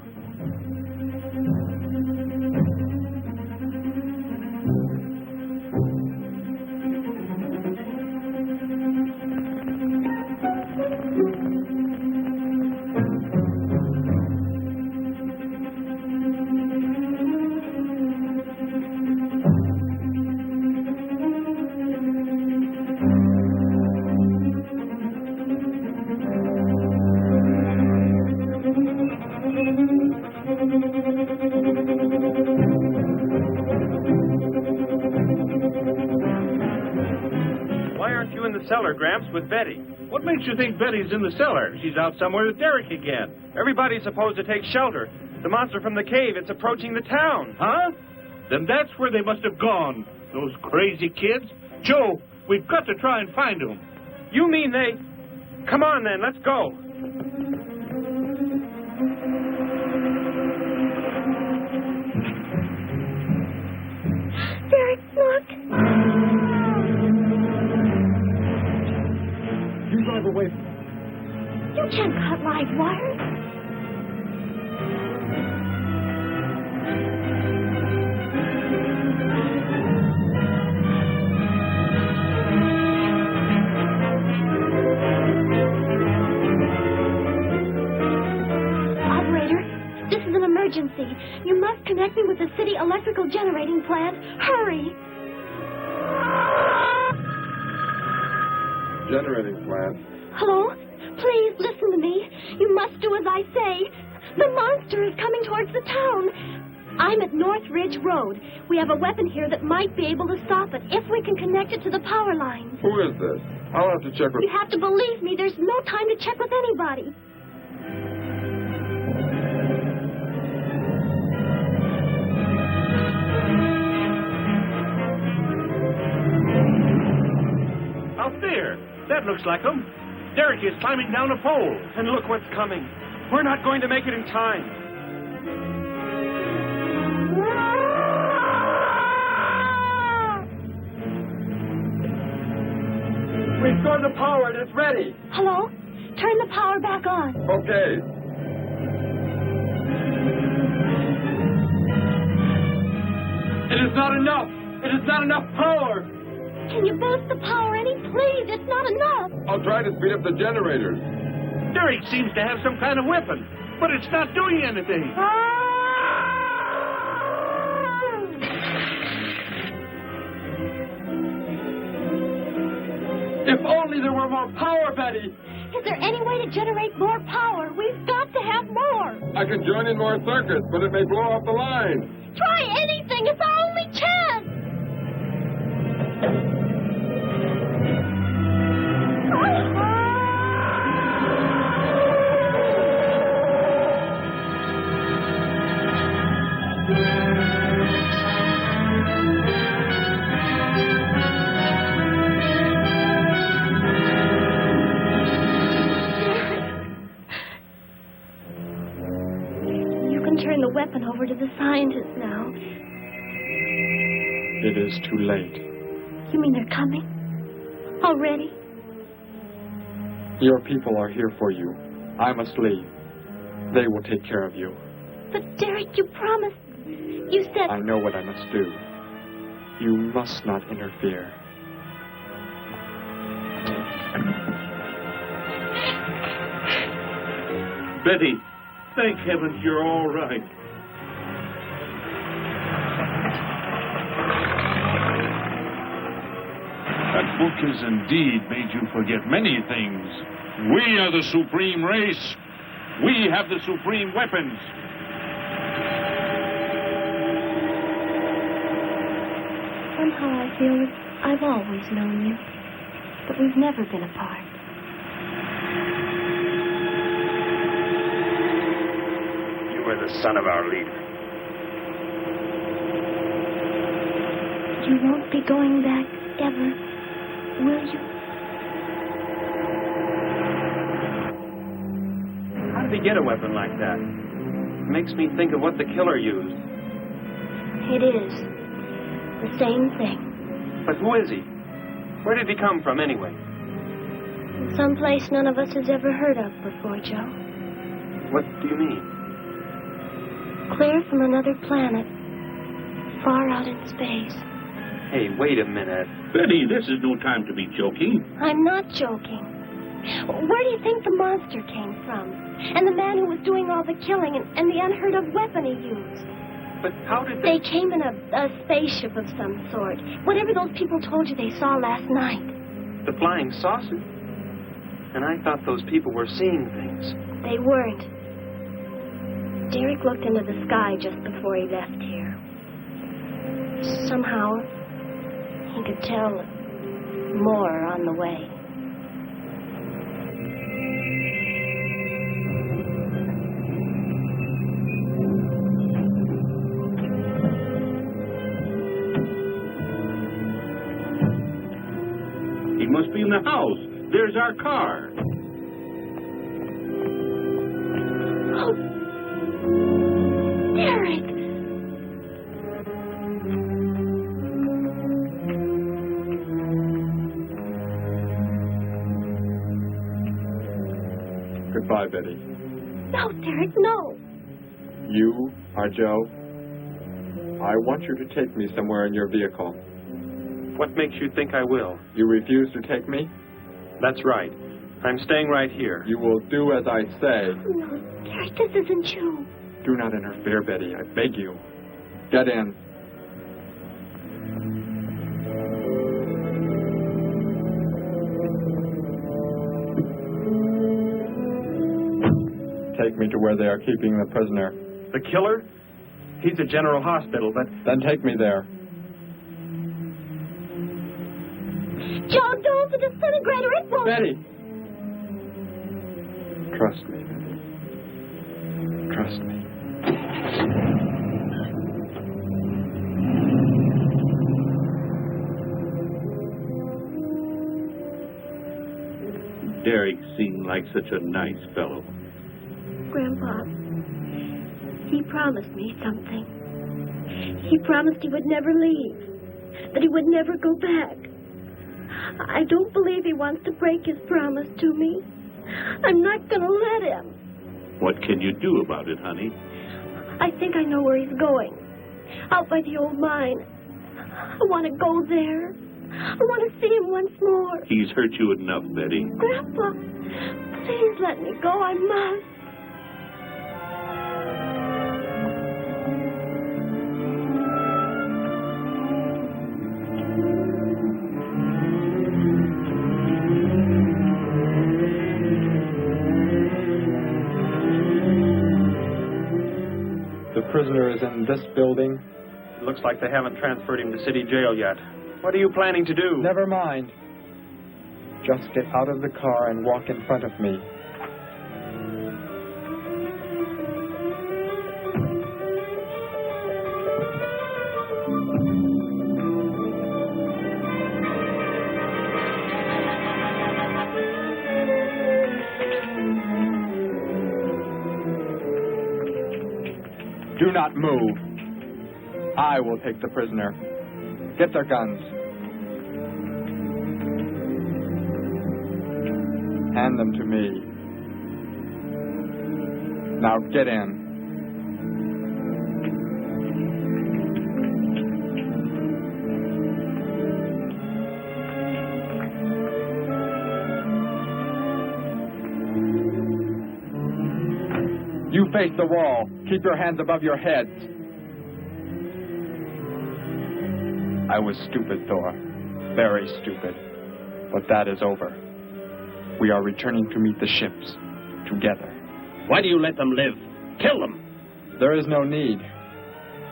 Cellar, Gramps, with Betty. What makes you think Betty's in the cellar? She's out somewhere with Derek again. Everybody's supposed to take shelter. The monster from the cave, it's approaching the town. Huh? Then that's where they must have gone. Those crazy kids. Joe, we've got to try and find them. You mean they... Come on, then, let's go. Derek, look. You drive away from me. You can't cut live wires. Operator, this is an emergency. You must connect me with the city electrical generating plant. Hurry! generating plant. Hello? Please, listen to me. You must do as I say. The monster is coming towards the town. I'm at North Ridge Road. We have a weapon here that might be able to stop it if we can connect it to the power lines. Who is this? I'll have to check with... You have to believe me. There's no time to check with anybody. Out there. That looks like him. Derek is climbing down a pole. And look what's coming. We're not going to make it in time. Restore the power. It's ready. Hello? Turn the power back on. Okay. It is not enough. It is not enough power. Can you boost the power any? Please, it's not enough. I'll try to speed up the generators. Derek seems to have some kind of weapon, but it's not doing anything. If only there were more power, Betty. Is there any way to generate more power? We've got to have more. I can join in more circuits, but it may blow off the line. Try anything. It's our only chance. Turn the weapon over to the scientists now. It is too late. You mean they're coming? Already? Your people are here for you. I must leave. They will take care of you. But, Derek, you promised. You said... I know what I must do. You must not interfere. Betty, thank heavens you're all right. That book has indeed made you forget many things. We are the supreme race. We have the supreme weapons. Somehow I feel that I've always known you, but we've never been apart. You were the son of our leader. You won't be going back ever, will you? How did he get a weapon like that? It makes me think of what the killer used. It is. The same thing. But who is he? Where did he come from, anyway? Someplace none of us has ever heard of before, Joe. What do you mean? Clear from another planet. Far out in space. Hey, wait a minute. Betty, this is no time to be joking. I'm not joking. Where do you think the monster came from? And the man who was doing all the killing and the unheard of weapon he used? But how did they came in a spaceship of some sort. Whatever those people told you they saw last night. The flying saucer? And I thought those people were seeing things. They weren't. Derek looked into the sky just before he left here. Somehow, he could tell more on the way. He must be in the house. There's our car. Oh, Derek! Goodbye, Betty. No, Derek, no. You are Joe. I want you to take me somewhere in your vehicle. What makes you think I will? You refuse to take me? That's right. I'm staying right here. You will do as I say. No, Derek, this isn't you. Do not interfere, Betty. I beg you. Get in. take me to where they are keeping the prisoner. The killer? He's at General Hospital, but... Then take me there. Joe, don't! The disintegrator, it won't... Betty! Trust me, Betty. Trust me. Derek seemed like such a nice fellow. Grandpa, he promised me something. He promised he would never leave, that he would never go back. I don't believe he wants to break his promise to me. I'm not going to let him. What can you do about it, honey? I think I know where he's going. Out by the old mine. I want to go there. I want to see him once more. He's hurt you enough, Betty. Grandpa, please let me go. I must. The prisoner is in this building. It looks like they haven't transferred him to city jail yet. What are you planning to do? Never mind. Just get out of the car and walk in front of me. Do not move. I will take the prisoner. Get their guns. Hand them to me. Now get in. You face the wall. Keep your hands above your heads. I was stupid, Thor. Very stupid. But that is over. We are returning to meet the ships. Together. Why do you let them live? Kill them! There is no need.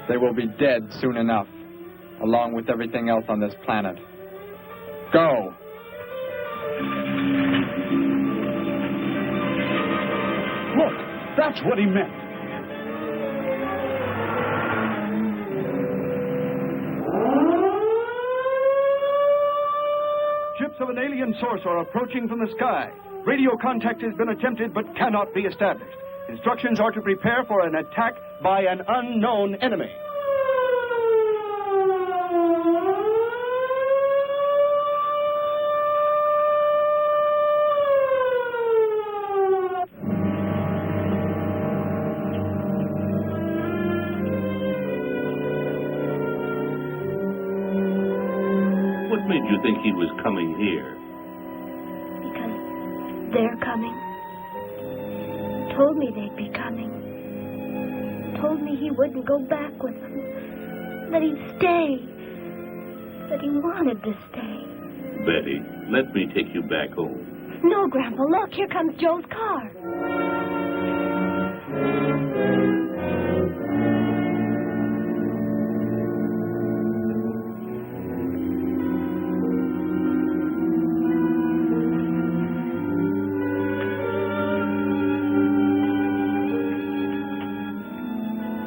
They will be dead soon enough, along with everything else on this planet. Go! Look, that's what he meant. Ships of an alien source are approaching from the sky. Radio contact has been attempted but cannot be established. Instructions are to prepare for an attack by an unknown enemy. What made you think he was coming here? Because they're coming. Told me they'd be coming. Told me he wouldn't go back with them. That he'd stay. That he wanted to stay. Betty, let me take you back home. No, Grandpa, look, here comes Joe's car.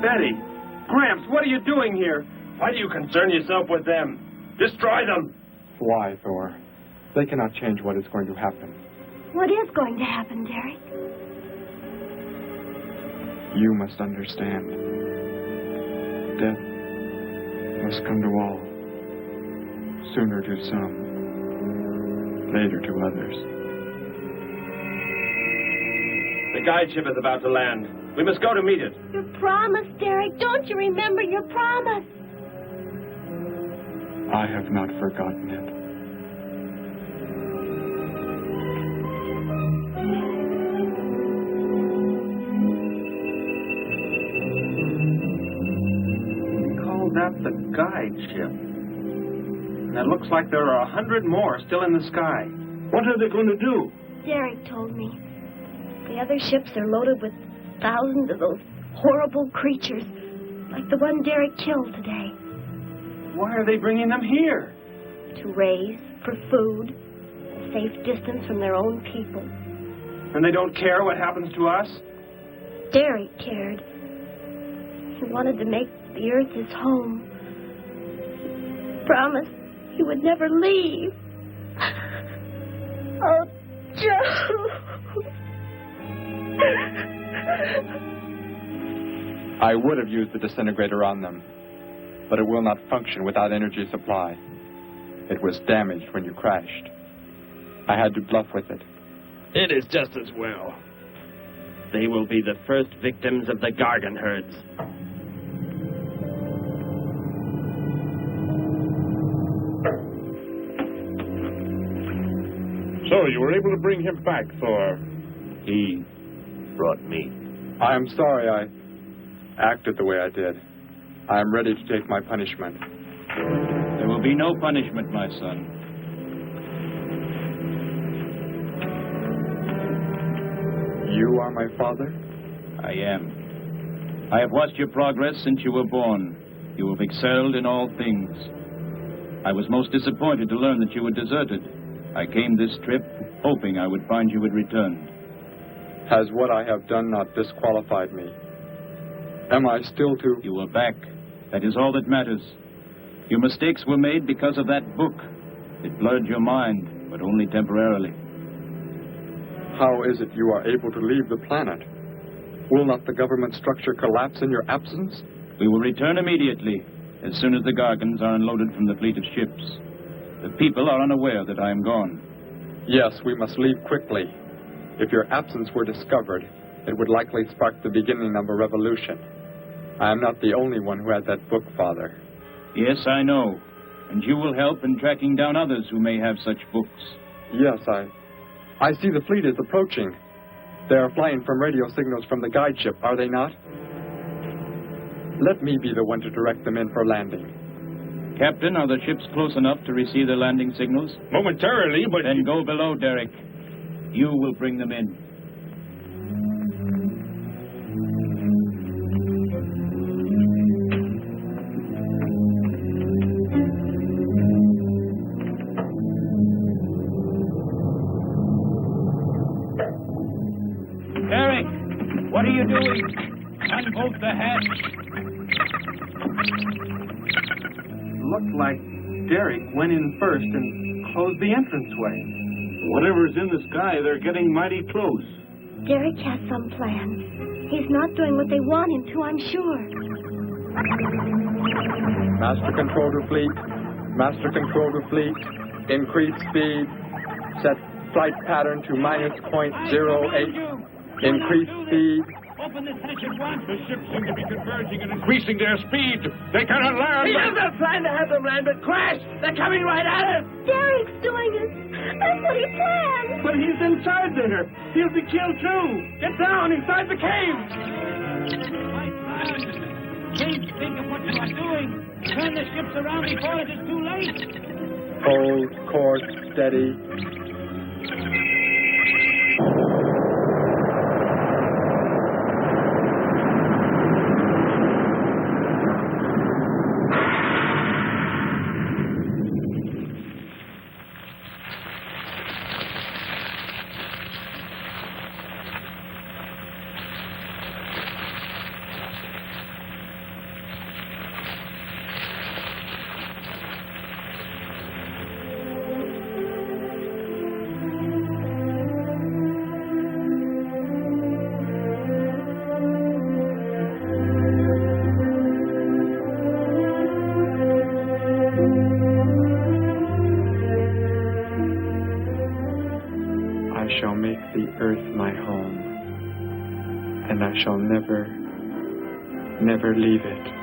Betty! Gramps, what are you doing here? Why do you concern yourself with them? Destroy them! Why, Thor? They cannot change what is going to happen. What is going to happen, Derek? You must understand. Death must come to all. Sooner to some. Later to others. The guide ship is about to land. We must go to meet it. Your promise, Derek. Don't you remember your promise? I have not forgotten it. Call that the guide ship. And it looks like there are 100 more still in the sky. What are they going to do? Derek told me. The other ships are loaded with thousands of those horrible creatures, like the one Derek killed today. Why are they bringing them here? To raise for food, a safe distance from their own people. And they don't care what happens to us? Derek cared. He wanted to make the earth his home. He promised he would never leave. Oh, Joe. I would have used the disintegrator on them, but it will not function without energy supply. It was damaged when you crashed. I had to bluff with it. It is just as well. They will be the first victims of the Gargon herds. So, you were able to bring him back, Thor? He brought me. I am sorry I acted the way I did. I am ready to take my punishment. There will be no punishment, my son. You are my father? I am. I have watched your progress since you were born. You have excelled in all things. I was most disappointed to learn that you were deserted. I came this trip hoping I would find you had returned. Has what I have done not disqualified me? Am I still to... You are back. That is all that matters. Your mistakes were made because of that book. It blurred your mind, but only temporarily. How is it you are able to leave the planet? Will not the government structure collapse in your absence? We will return immediately, as soon as the Gargons are unloaded from the fleet of ships. The people are unaware that I am gone. Yes, we must leave quickly. If your absence were discovered, it would likely spark the beginning of a revolution. I am not the only one who had that book, Father. Yes, I know. And you will help in tracking down others who may have such books. Yes, I see the fleet is approaching. They are flying from radio signals from the guide ship, are they not? Let me be the one to direct them in for landing. Captain, are the ships close enough to receive their landing signals? Momentarily, but... Then go below, Derek. You will bring them in. Derek, what are you doing? Unbolt the hatch. Looked like Derek went in first and closed the entranceway. Whatever's in the sky, they're getting mighty close. Derek has some plan. He's not doing what they want him to, I'm sure. Master control to fleet. Master control to fleet. Increase speed. Set flight pattern to -0.08. Increase speed. Open this hatch at once. The ships seem to be converging and increasing their speed. They cannot land. He doesn't plan to have them land, but crash. They're coming right at us. Derek's doing it. That's what he planned. But he's inside there. He'll be killed too. Get down inside the cave. Please think of what you are doing. Turn the ships around before it is too late. Hold course steady. I shall make the earth my home, and I shall never, never leave it.